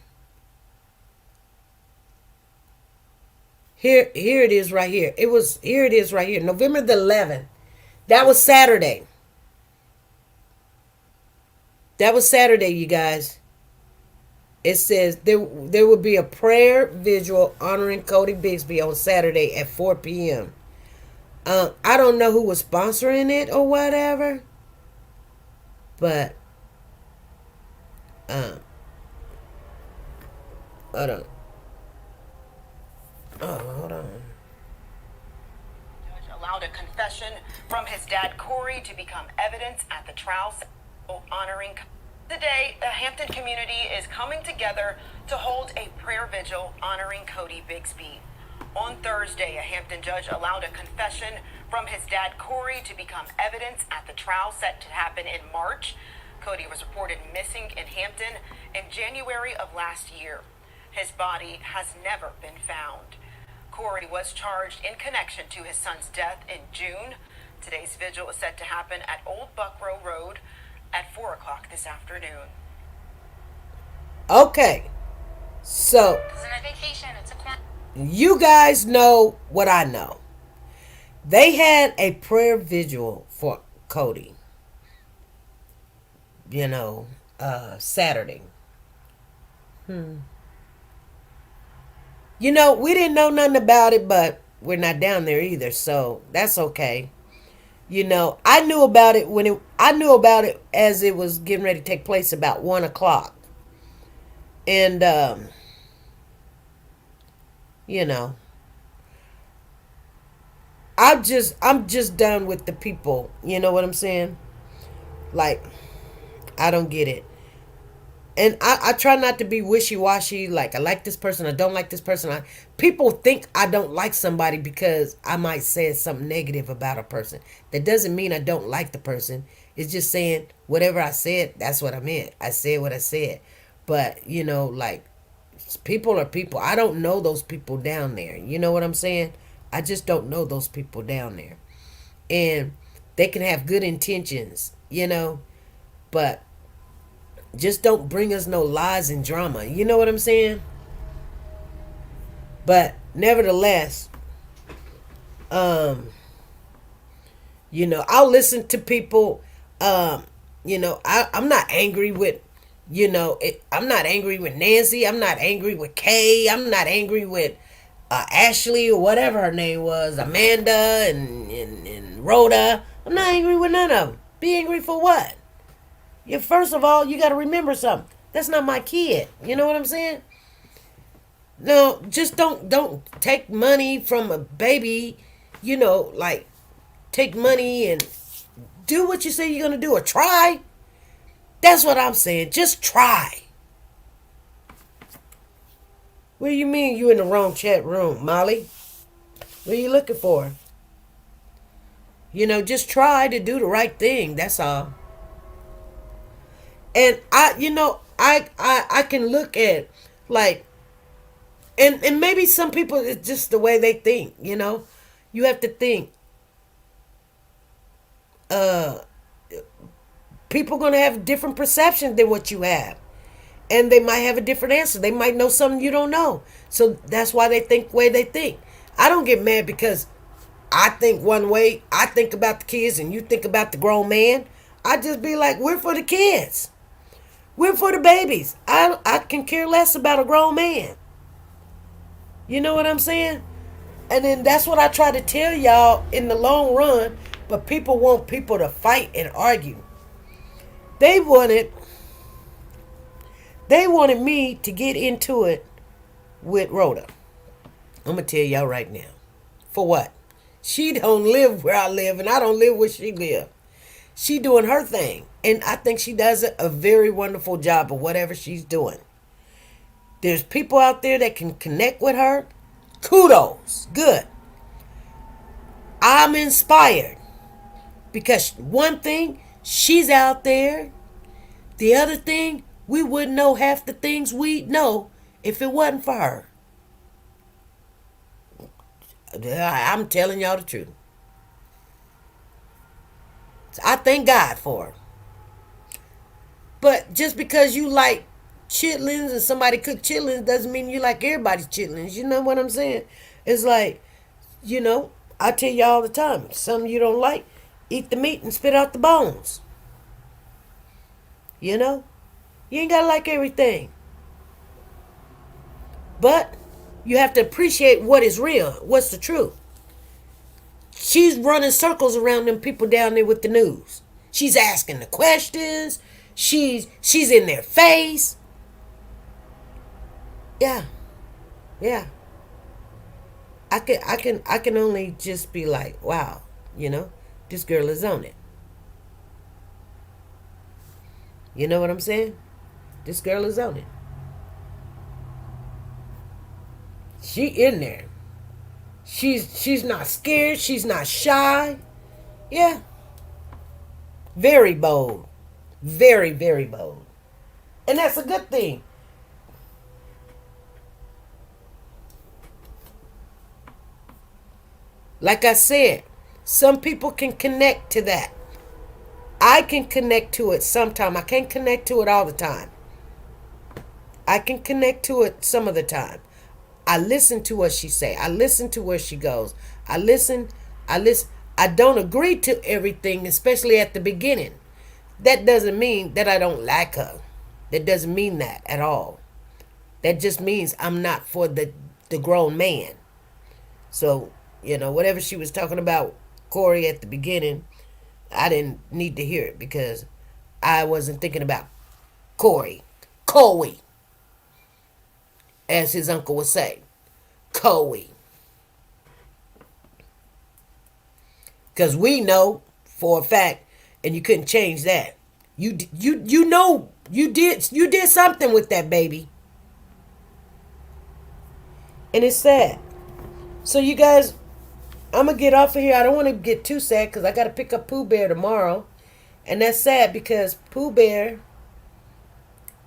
Here it is right here. Here it is right here. November the 11th. That was Saturday. That was Saturday, you guys. It says there will be a prayer visual honoring Cody Bigsby on Saturday at 4 p.m. I don't know who was sponsoring it or whatever, but hold on. Oh, hold on. Judge allowed a confession from his dad Corey to become evidence at the trial honoring. Today, the Hampton community is coming together to hold a prayer vigil honoring Cody Bigsby. On Thursday, a Hampton judge allowed a confession from his dad Corey to become evidence at the trial set to happen in March. Cody was reported missing in Hampton in January of last year. His body has never been found. Corey was charged in connection to his son's death in June. Today's vigil is set to happen at Old Buckrow Road at 4 o'clock this afternoon. Okay, so you guys know what I know. They had a prayer vigil for Cody, Saturday. We didn't know nothing about it, but we're not down there either, so that's okay. I knew about it as it was getting ready to take place about 1 o'clock. And I'm just done with the people. You know what I'm saying? Like, I don't get it. And I try not to be wishy-washy, like I like this person, I don't like this person. People think I don't like somebody because I might say something negative about a person. That doesn't mean I don't like the person. It's just saying whatever I said, that's what I meant. I said what I said. But, like, people are people. I don't know those people down there. You know what I'm saying? I just don't know those people down there. And they can have good intentions, but just don't bring us no lies and drama. You know what I'm saying? But nevertheless, I'll listen to people. I'm not angry with, I'm not angry with Nancy. I'm not angry with Kay. I'm not angry with Ashley or whatever her name was, Amanda and Rhoda. I'm not angry with none of them. Be angry for what? First of all, you got to remember something. That's not my kid. You know what I'm saying? No, just don't take money from a baby. Like, take money and do what you say you're going to do, or try. That's what I'm saying. Just try. What do you mean you in the wrong chat room, Molly? What are you looking for? Just try to do the right thing. That's all. And I can look at, like, and maybe some people, it's just the way they think, You have to think, people going to have different perceptions than what you have. And they might have a different answer. They might know something you don't know. So that's why they think the way they think. I don't get mad because I think one way, I think about the kids, and you think about the grown man. I just be like, we're for the kids. We're for the babies. I can care less about a grown man. You know what I'm saying? And then that's what I try to tell y'all in the long run. But people want people to fight and argue. They wanted me to get into it with Rhoda. I'm gonna tell y'all right now. For what? She don't live where I live, and I don't live where she live. She doing her thing, and I think she does a very wonderful job of whatever she's doing. There's people out there that can connect with her. Kudos. Good. I'm inspired. Because one thing, she's out there. The other thing, we wouldn't know half the things we'd know if it wasn't for her. I'm telling y'all the truth. I thank God for her. But just because you like chitlins and somebody cook chitlins doesn't mean you like everybody's chitlins. You know what I'm saying? It's like, I tell you all the time, something you don't like, eat the meat and spit out the bones. You ain't gotta like everything. But you have to appreciate what is real, what's the truth. She's running circles around them people down there with the news. She's asking the questions. She's in their face. Yeah. I can only just be like, wow, this girl is on it. You know what I'm saying? This girl is on it. She in there. She's not scared. She's not shy. Yeah. Very bold. Very, very bold. And that's a good thing. Like I said, some people can connect to that. I can connect to it sometime. I can't connect to it all the time. I can connect to it some of the time. I listen to what she say. I listen to where she goes. I listen. I don't agree to everything, especially at the beginning. That doesn't mean that I don't like her. That doesn't mean that at all. That just means I'm not for the grown man. So, whatever she was talking about Corey at the beginning, I didn't need to hear it because I wasn't thinking about Corey, as his uncle would say, Cody. Because we know for a fact, and you couldn't change that. You did something with that baby, and it's sad. So you guys, I'm gonna get off of here. I don't want to get too sad because I got to pick up Pooh Bear tomorrow, and that's sad because Pooh Bear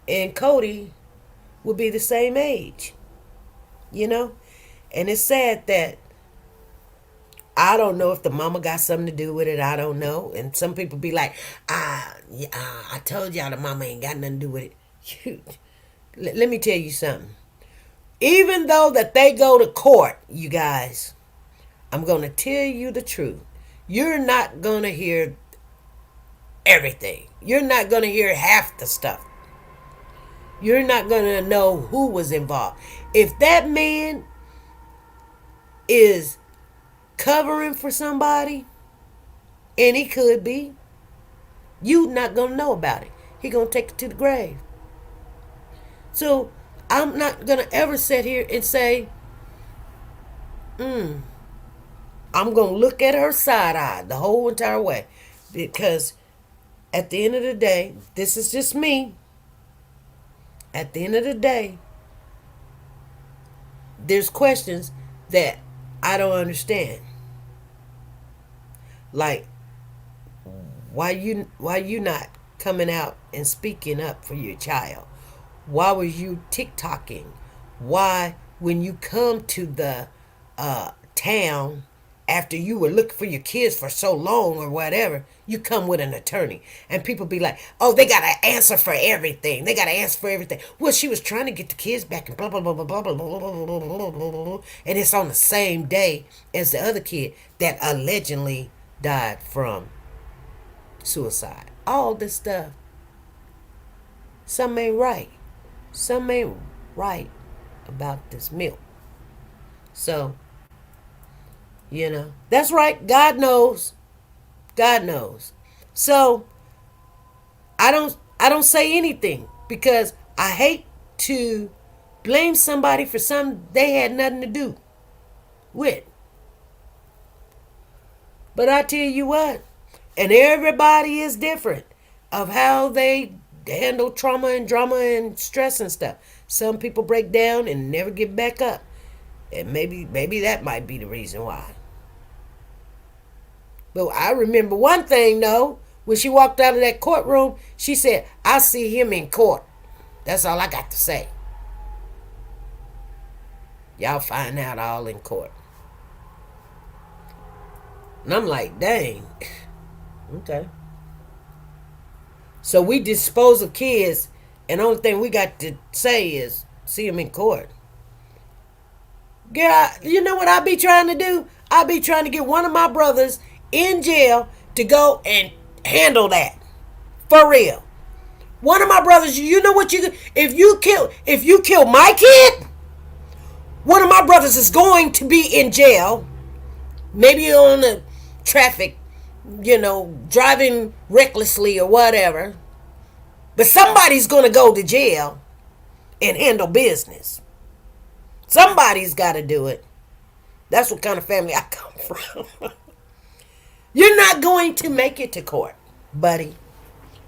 and Cody will be the same age, and it's sad that I don't know if the mama got something to do with it. I don't know. And some people be like, I told y'all the mama ain't got nothing to do with it. Let me tell you something. Even though that they go to court, you guys, I'm going to tell you the truth. You're not going to hear everything. You're not going to hear half the stuff. You're not going to know who was involved. If that man is covering for somebody, and he could be, you not going to know about it. He going to take it to the grave. So I'm not going to ever sit here and say, I'm going to look at her side-eye the whole entire way. Because at the end of the day, this is just me. At the end of the day, there's questions that I don't understand. Like, why you not coming out and speaking up for your child? Why was you TikToking? Why, when you come to the town after you were looking for your kids for so long or whatever, you come with an attorney. And people be like, oh, they got to answer for everything. They got to answer for everything. Well, she was trying to get the kids back and blah, blah, blah, blah, blah, blah, blah, blah, blah, blah, blah, blah. And it's on the same day as the other kid that allegedly died from suicide. All this stuff. Something ain't right. Something ain't right about this milk. So, that's right. God knows. God knows. So I don't say anything because I hate to blame somebody for something they had nothing to do with. But I tell you what, and everybody is different of how they handle trauma and drama and stress and stuff. Some people break down and never get back up. And maybe that might be the reason why. But I remember one thing, though. When she walked out of that courtroom, she said, "I'll see him in court." That's all I got to say. Y'all find out all in court. And I'm like, dang. Okay. So we dispose of kids, and the only thing we got to say is see him in court. Girl, you know what I be trying to do? I be trying to get one of my brothers in jail to go and handle that. For real. One of my brothers, you know what if you kill my kid, one of my brothers is going to be in jail. Maybe on the traffic, driving recklessly or whatever. But somebody's going to go to jail and handle business. Somebody's got to do it. That's what kind of family I come from. You're not going to make it to court, buddy.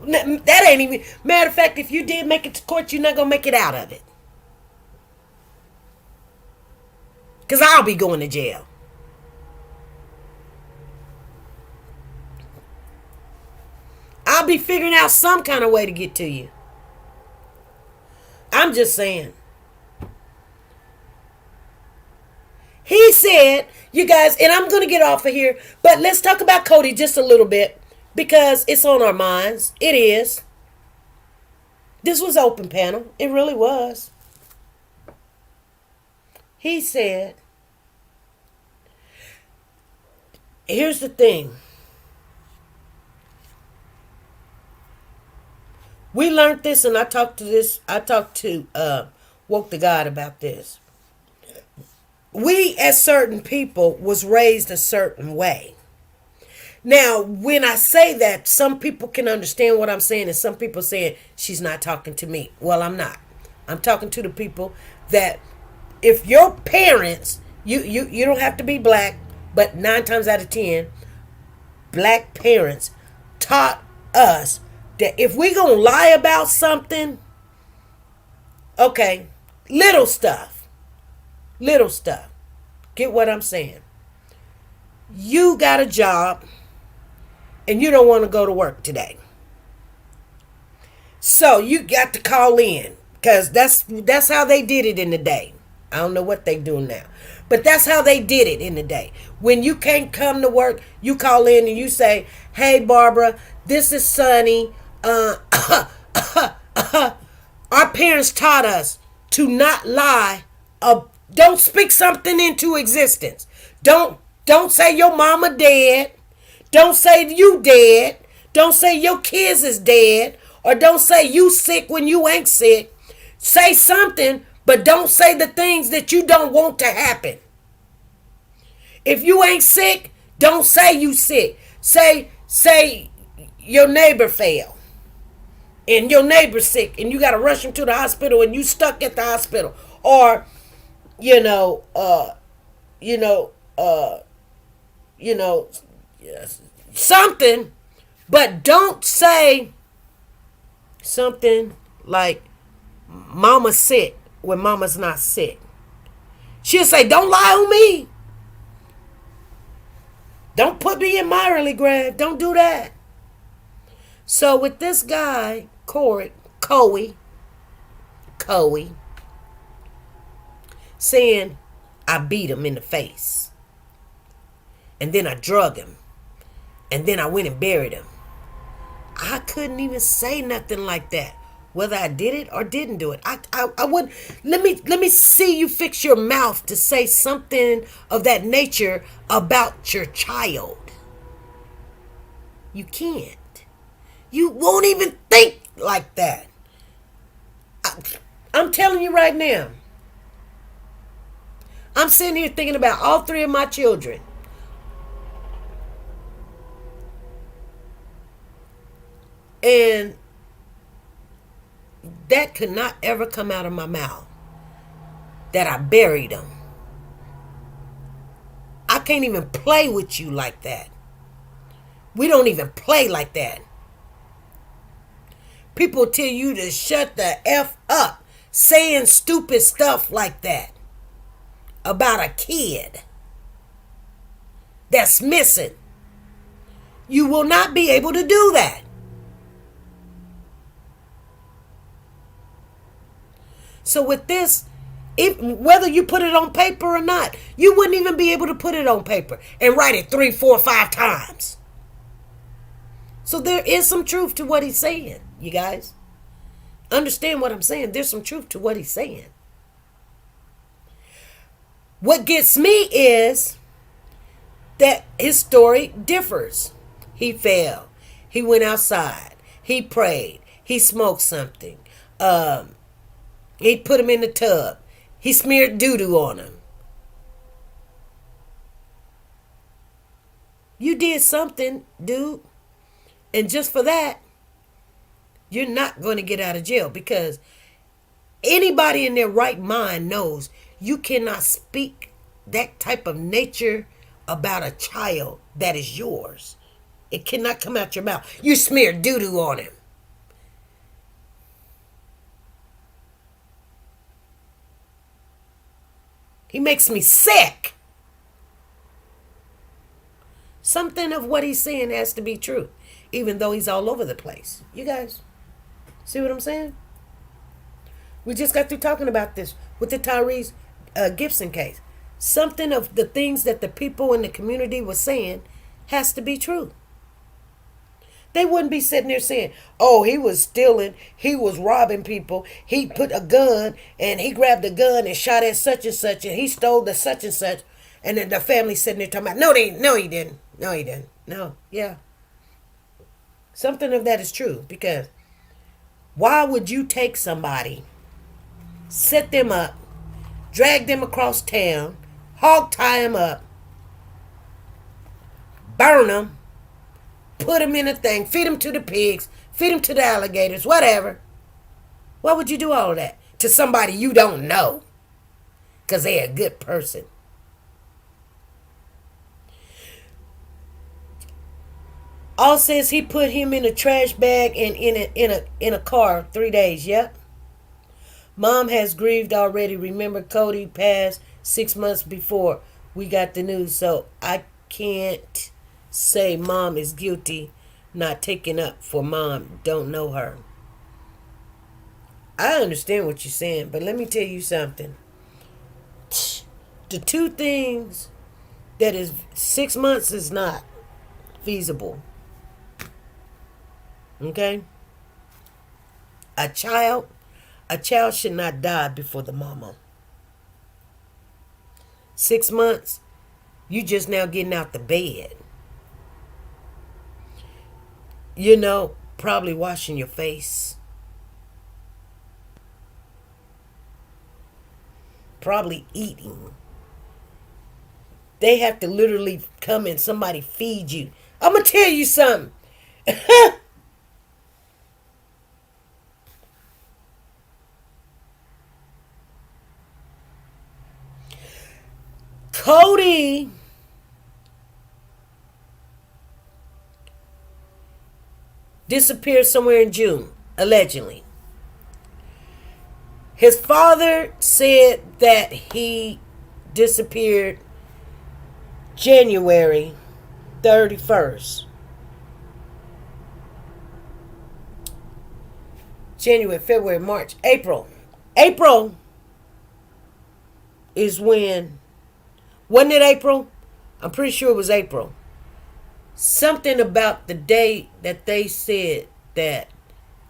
That ain't even... Matter of fact, if you did make it to court, you're not going to make it out of it. Because I'll be going to jail. I'll be figuring out some kind of way to get to you. I'm just saying. He said, you guys, and I'm going to get off of here, but let's talk about Cody just a little bit because it's on our minds. It is. This was open panel. It really was. He said, here's the thing. We learned this, and I talked to Woke the God about this. We, as certain people, was raised a certain way. Now, when I say that, some people can understand what I'm saying, and some people saying, she's not talking to me. Well, I'm not. I'm talking to the people that if your parents, you don't have to be black, but 9 times out of 10, black parents taught us that if we gonna lie about something, okay, little stuff. Get what I'm saying? You got a job and you don't want to go to work today. So you got to call in because that's how they did it in the day. I don't know what they do now. But that's how they did it in the day. When you can't come to work, you call in and you say, "Hey, Barbara, this is Sonny. Our parents taught us to not lie. Don't speak something into existence. Don't say your mama dead. Don't say you dead. Don't say your kids is dead. Or don't say you sick when you ain't sick. Say something, but don't say the things that you don't want to happen. If you ain't sick, don't say you sick. Say your neighbor fell. And your neighbor's sick. And you got to rush him to the hospital and you stuck at the hospital. Or something, but don't say something like mama's sick when mama's not sick. She'll say, "Don't lie on me. Don't put me in my early grave. Don't do that." So with this guy, Coey, saying, "I beat him in the face." and then I drug him, and then I went and buried him. I couldn't even say nothing like that, whether I did it or didn't do it. I would let me see you fix your mouth to say something of that nature about your child. You can't. You won't even think like that. I'm telling you right now. I'm sitting here thinking about all three of my children. And that could not ever come out of my mouth, that I buried them. I can't even play with you like that. We don't even play like that. People tell you to shut the F up saying stupid stuff like that about a kid that's missing. You will not be able to do that. So with this, whether you put it on paper or not, you wouldn't even be able to put it on paper and write it 3, 4, 5 times. So there is some truth to what he's saying, you guys. Understand what I'm saying? There's some truth to what he's saying. What gets me is that his story differs. He fell. He went outside. He prayed. He smoked something. He put him in the tub. He smeared doo-doo on him. You did something, dude. And just for that, you're not going to get out of jail, because anybody in their right mind knows you cannot speak that type of nature about a child that is yours. It cannot come out your mouth. You smeared doo-doo on him. He makes me sick. Something of what he's saying has to be true, even though he's all over the place. You guys see what I'm saying? We just got through talking about this with the Tyrese Gibson case. Something of the things that the people in the community were saying has to be true. They wouldn't be sitting there saying, oh, he was stealing, he was robbing people, he put a gun, and he grabbed a gun and shot at such and such, and he stole the such and such, and then the family sitting there talking about, no, he didn't. No, yeah. Something of that is true, because why would you take somebody, set them up, drag them across town, hog tie them up, burn them, put them in a thing, feed them to the pigs, feed them to the alligators, whatever. Why would you do all of that to somebody you don't know? Because they're a good person. All says he put him in a trash bag and in a car 3 days. Yep. Mom has grieved already. Remember, Cody passed 6 months before we got the news, so I can't say mom is guilty, not taking up for mom. Don't know her. I understand what you're saying, but let me tell you something. The two things that is 6 months is not feasible. Okay? A child should not die before the mama. 6 months, you just now getting out the bed. You know, probably washing your face. Probably eating. They have to literally come and somebody feed you. I'm going to tell you something. Cody disappeared somewhere in June, allegedly. His father said that he disappeared January 31st. January, February, March, April. April is when, wasn't it April I'm pretty sure it was April. Something about the day that they said that,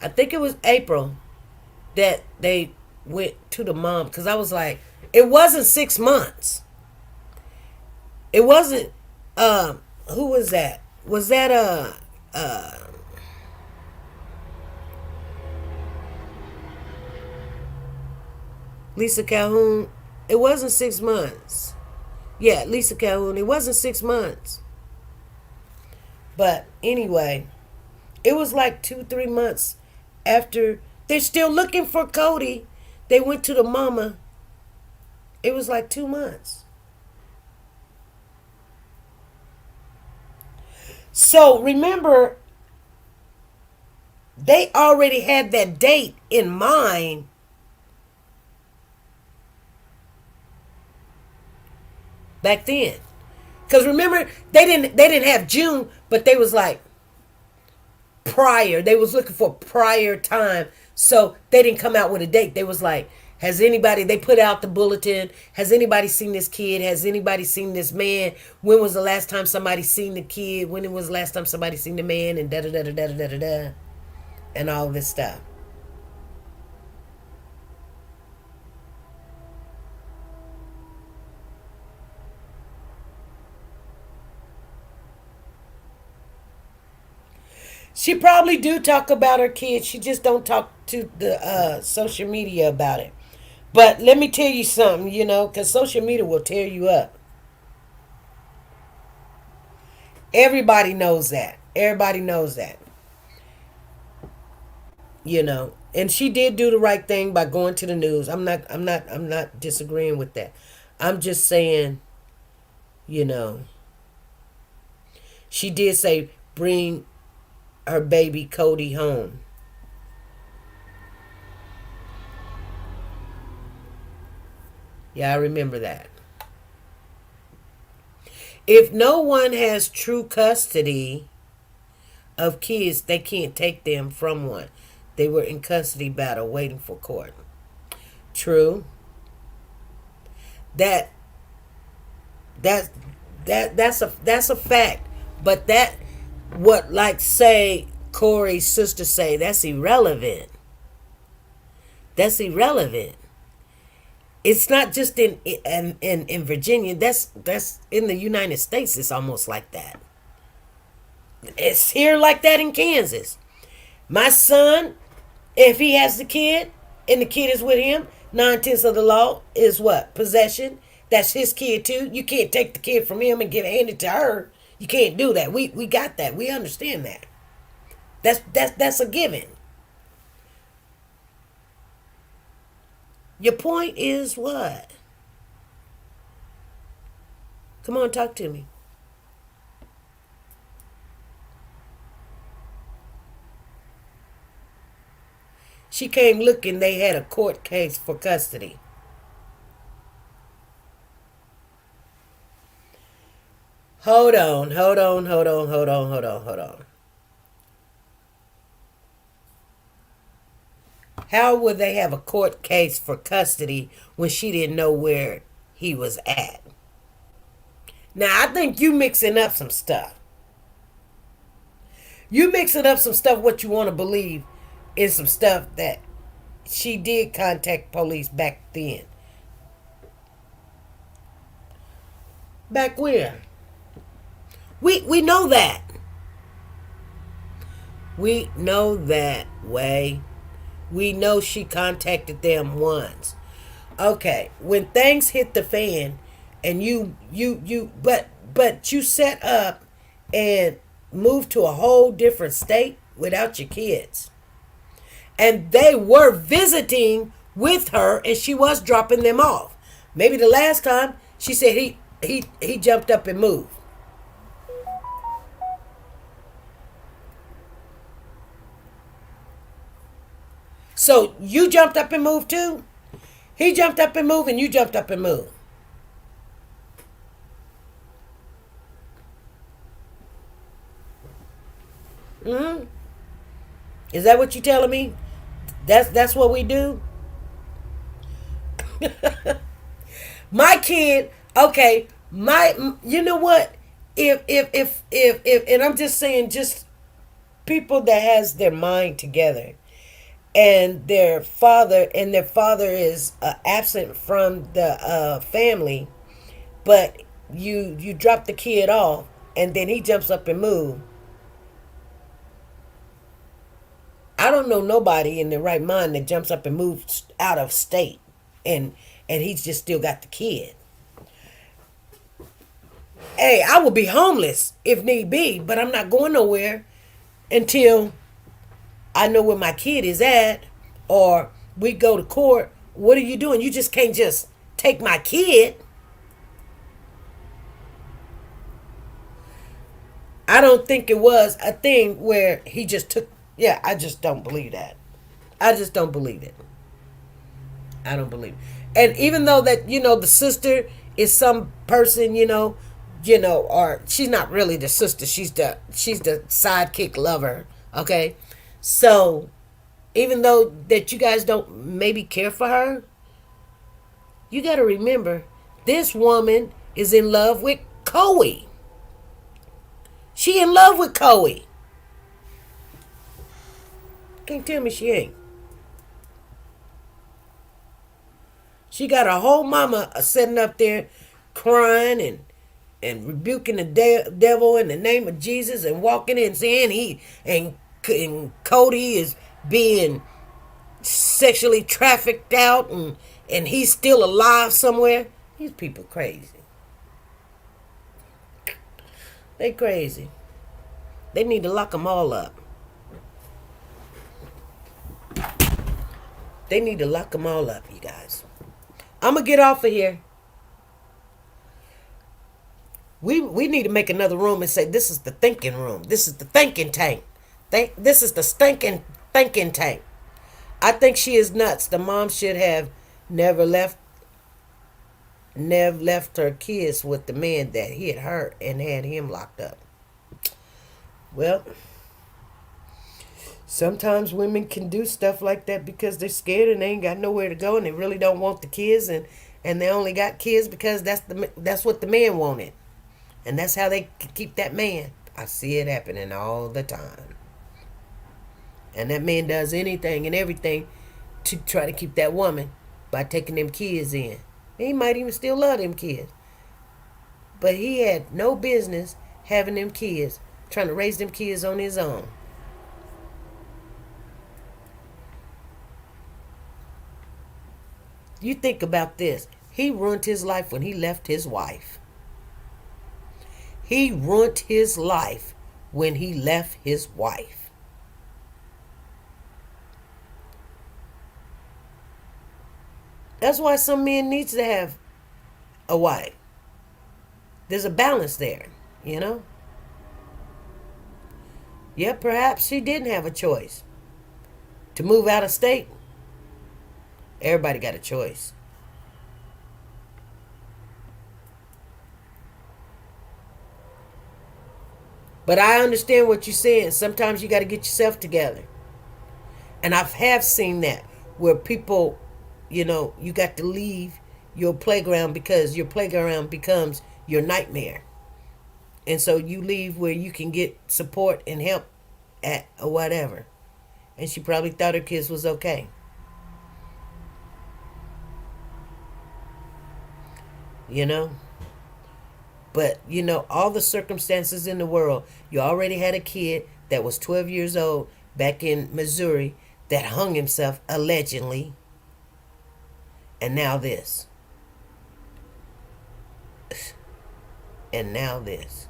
I think it was April, that they went to the mom. Because I was like, it wasn't 6 months. It wasn't, who was that? Was that, Lisa Calhoun? It wasn't 6 months. Yeah, Lisa Calhoun. It wasn't 6 months. But anyway, it was like 2-3 months after. They're still looking for Cody. They went to the mama. It was like 2 months. So remember, they already had that date in mind. Back then. Because remember, they didn't have June, but they was like prior. They was looking for prior time. So they didn't come out with a date. They was like, they put out the bulletin. Has anybody seen this kid? Has anybody seen this man? When was the last time somebody seen the kid? When was the last time somebody seen the man? And da da da da da da da da. And all this stuff. She probably do talk about her kids. She just don't talk to the social media about it. But let me tell you something, because social media will tear you up. Everybody knows that. Everybody knows that. And she did do the right thing by going to the news. I'm not disagreeing with that. I'm just saying, she did say bring her baby Cody home. Yeah, I remember that. If no one has true custody of kids, they can't take them from one. They were in custody battle waiting for court. True. That's a fact. But that, what, like, say Corey's sister say, that's irrelevant. That's irrelevant. It's not just in Virginia. That's in the United States. It's almost like that. It's here like that in Kansas. My son, if he has the kid and the kid is with him, 9/10 of the law is what? Possession. That's his kid too. You can't take the kid from him and hand it to her. You can't do that. We got that. We understand that. That's a given. Your point is what? Come on, talk to me. She came looking, they had a court case for custody. Hold on. How would they have a court case for custody when she didn't know where he was at? Now, I think you mixing up some stuff. You mixing up some stuff, what you want to believe is some stuff that she did contact police back then. Back when? We know that. We know that way. We know she contacted them once. Okay, when things hit the fan and but you set up and moved to a whole different state without your kids. And they were visiting with her and she was dropping them off. Maybe the last time she said he jumped up and moved. So you jumped up and moved too? He jumped up and moved and you jumped up and moved. Mm-hmm. Is that what you telling me? That's what we do? My kid, okay, You know what? If, and I'm just saying, just people that has their mind together, and their father is absent from the family, but you drop the kid off, and then he jumps up and move. I don't know nobody in their right mind that jumps up and moves out of state, and he's just still got the kid. Hey, I will be homeless if need be, but I'm not going nowhere until I know where my kid is at, or we go to court. What are you doing? You just can't just take my kid. I don't think it was a thing where he just took. Yeah, I just don't believe that. I just don't believe it. I don't believe it. And even though that, the sister is some person, or she's not really the sister. She's the sidekick lover. Okay, so even though that you guys don't maybe care for her, you got to remember this woman is in love with Cody. She in love with Cody. Can't tell me she ain't. She got a whole mama sitting up there crying and rebuking the devil in the name of Jesus, and walking in saying and Cody is being sexually trafficked out, and he's still alive somewhere. These people crazy. They crazy. They need to lock them all up. They need to lock them all up, you guys. I'm going to get off of here. We need to make another room and say, this is the thinking room. This is the thinking tank. This is the stinking thinking tank. I think she is nuts. The mom should have never left her kids with the man that hit her and had him locked up. Well, sometimes women can do stuff like that because they're scared and they ain't got nowhere to go, and they really don't want the kids, and they only got kids because that's what the man wanted, and that's how they keep that man. I see it happening all the time, and that man does anything and everything to try to keep that woman by taking them kids in. He might even still love them kids, but he had no business having them kids, trying to raise them kids on his own. You think about this. He ruined his life when he left his wife. He ruined his life when he left his wife. That's why some men needs to have a wife. There's a balance there, Yeah, perhaps she didn't have a choice to move out of state. Everybody got a choice. But I understand what you're saying. Sometimes you got to get yourself together. And I have seen that where people, you got to leave your playground because your playground becomes your nightmare. And so you leave where you can get support and help at or whatever. And she probably thought her kids was okay. But all the circumstances in the world. You already had a kid that was 12 years old back in Missouri that hung himself allegedly, and now this, and now this.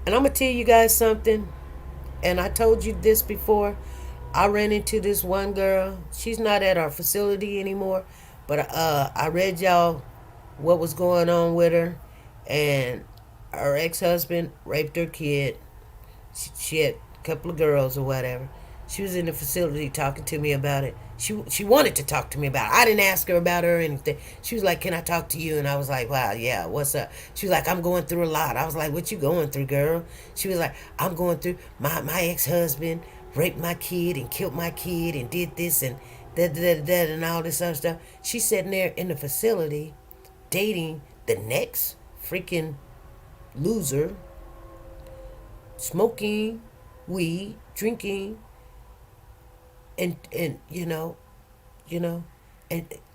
And I'm gonna tell you guys something, and I told you this before. I ran into this one girl. She's not at our facility anymore, but I read y'all what was going on with her, and her ex-husband raped her kid. She had a couple of girls or whatever. She was in the facility talking to me about it. She wanted to talk to me about it. I didn't ask her about her or anything. She was like, can I talk to you? And I was like, wow, yeah, what's up? She was like, I'm going through a lot. I was like, what you going through, girl? She was like, I'm going through, my ex-husband raped my kid and killed my kid and did this and that and all this other stuff. She's sitting there in the facility dating the next freaking loser, smoking weed, drinking, and and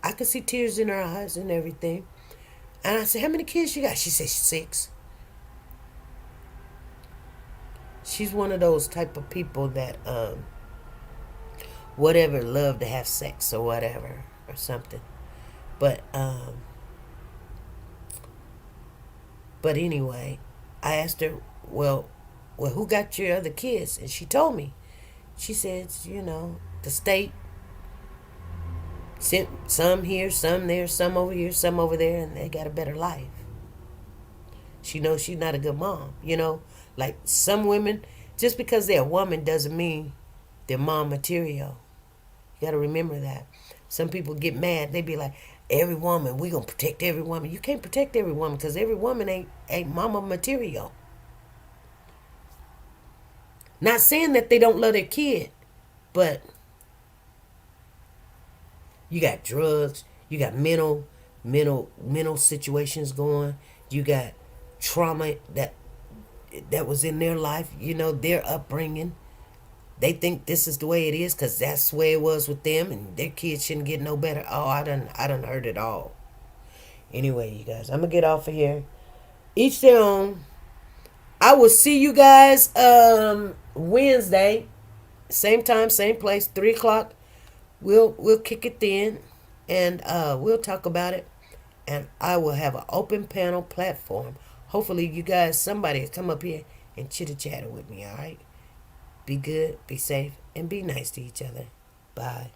I could see tears in her eyes and everything. And I said, "How many kids you got?" She said 6. She's one of those type of people that whatever, love to have sex or whatever or something. But anyway, I asked her, well, who got your other kids? And she told me. She says, the state sent some here, some there, some over here, some over there, and they got a better life. She knows she's not a good mom. Like some women, just because they're a woman doesn't mean they're mom material. You got to remember that. Some people get mad. They be like, every woman, we going to protect every woman. You can't protect every woman because every woman ain't mama material. Not saying that they don't love their kid, but you got drugs, you got mental situations going, you got trauma that was in their life, their upbringing. They think this is the way it is because that's the way it was with them, and their kids shouldn't get no better. Oh, I done heard it all. Anyway, you guys, I'm gonna get off of here. Each their own. I will see you guys Wednesday, same time, same place, 3:00. We'll kick it then, and we'll talk about it. And I will have an open panel platform. Hopefully, you guys, somebody will come up here and chitter chatter with me. All right. Be good, be safe, and be nice to each other. Bye.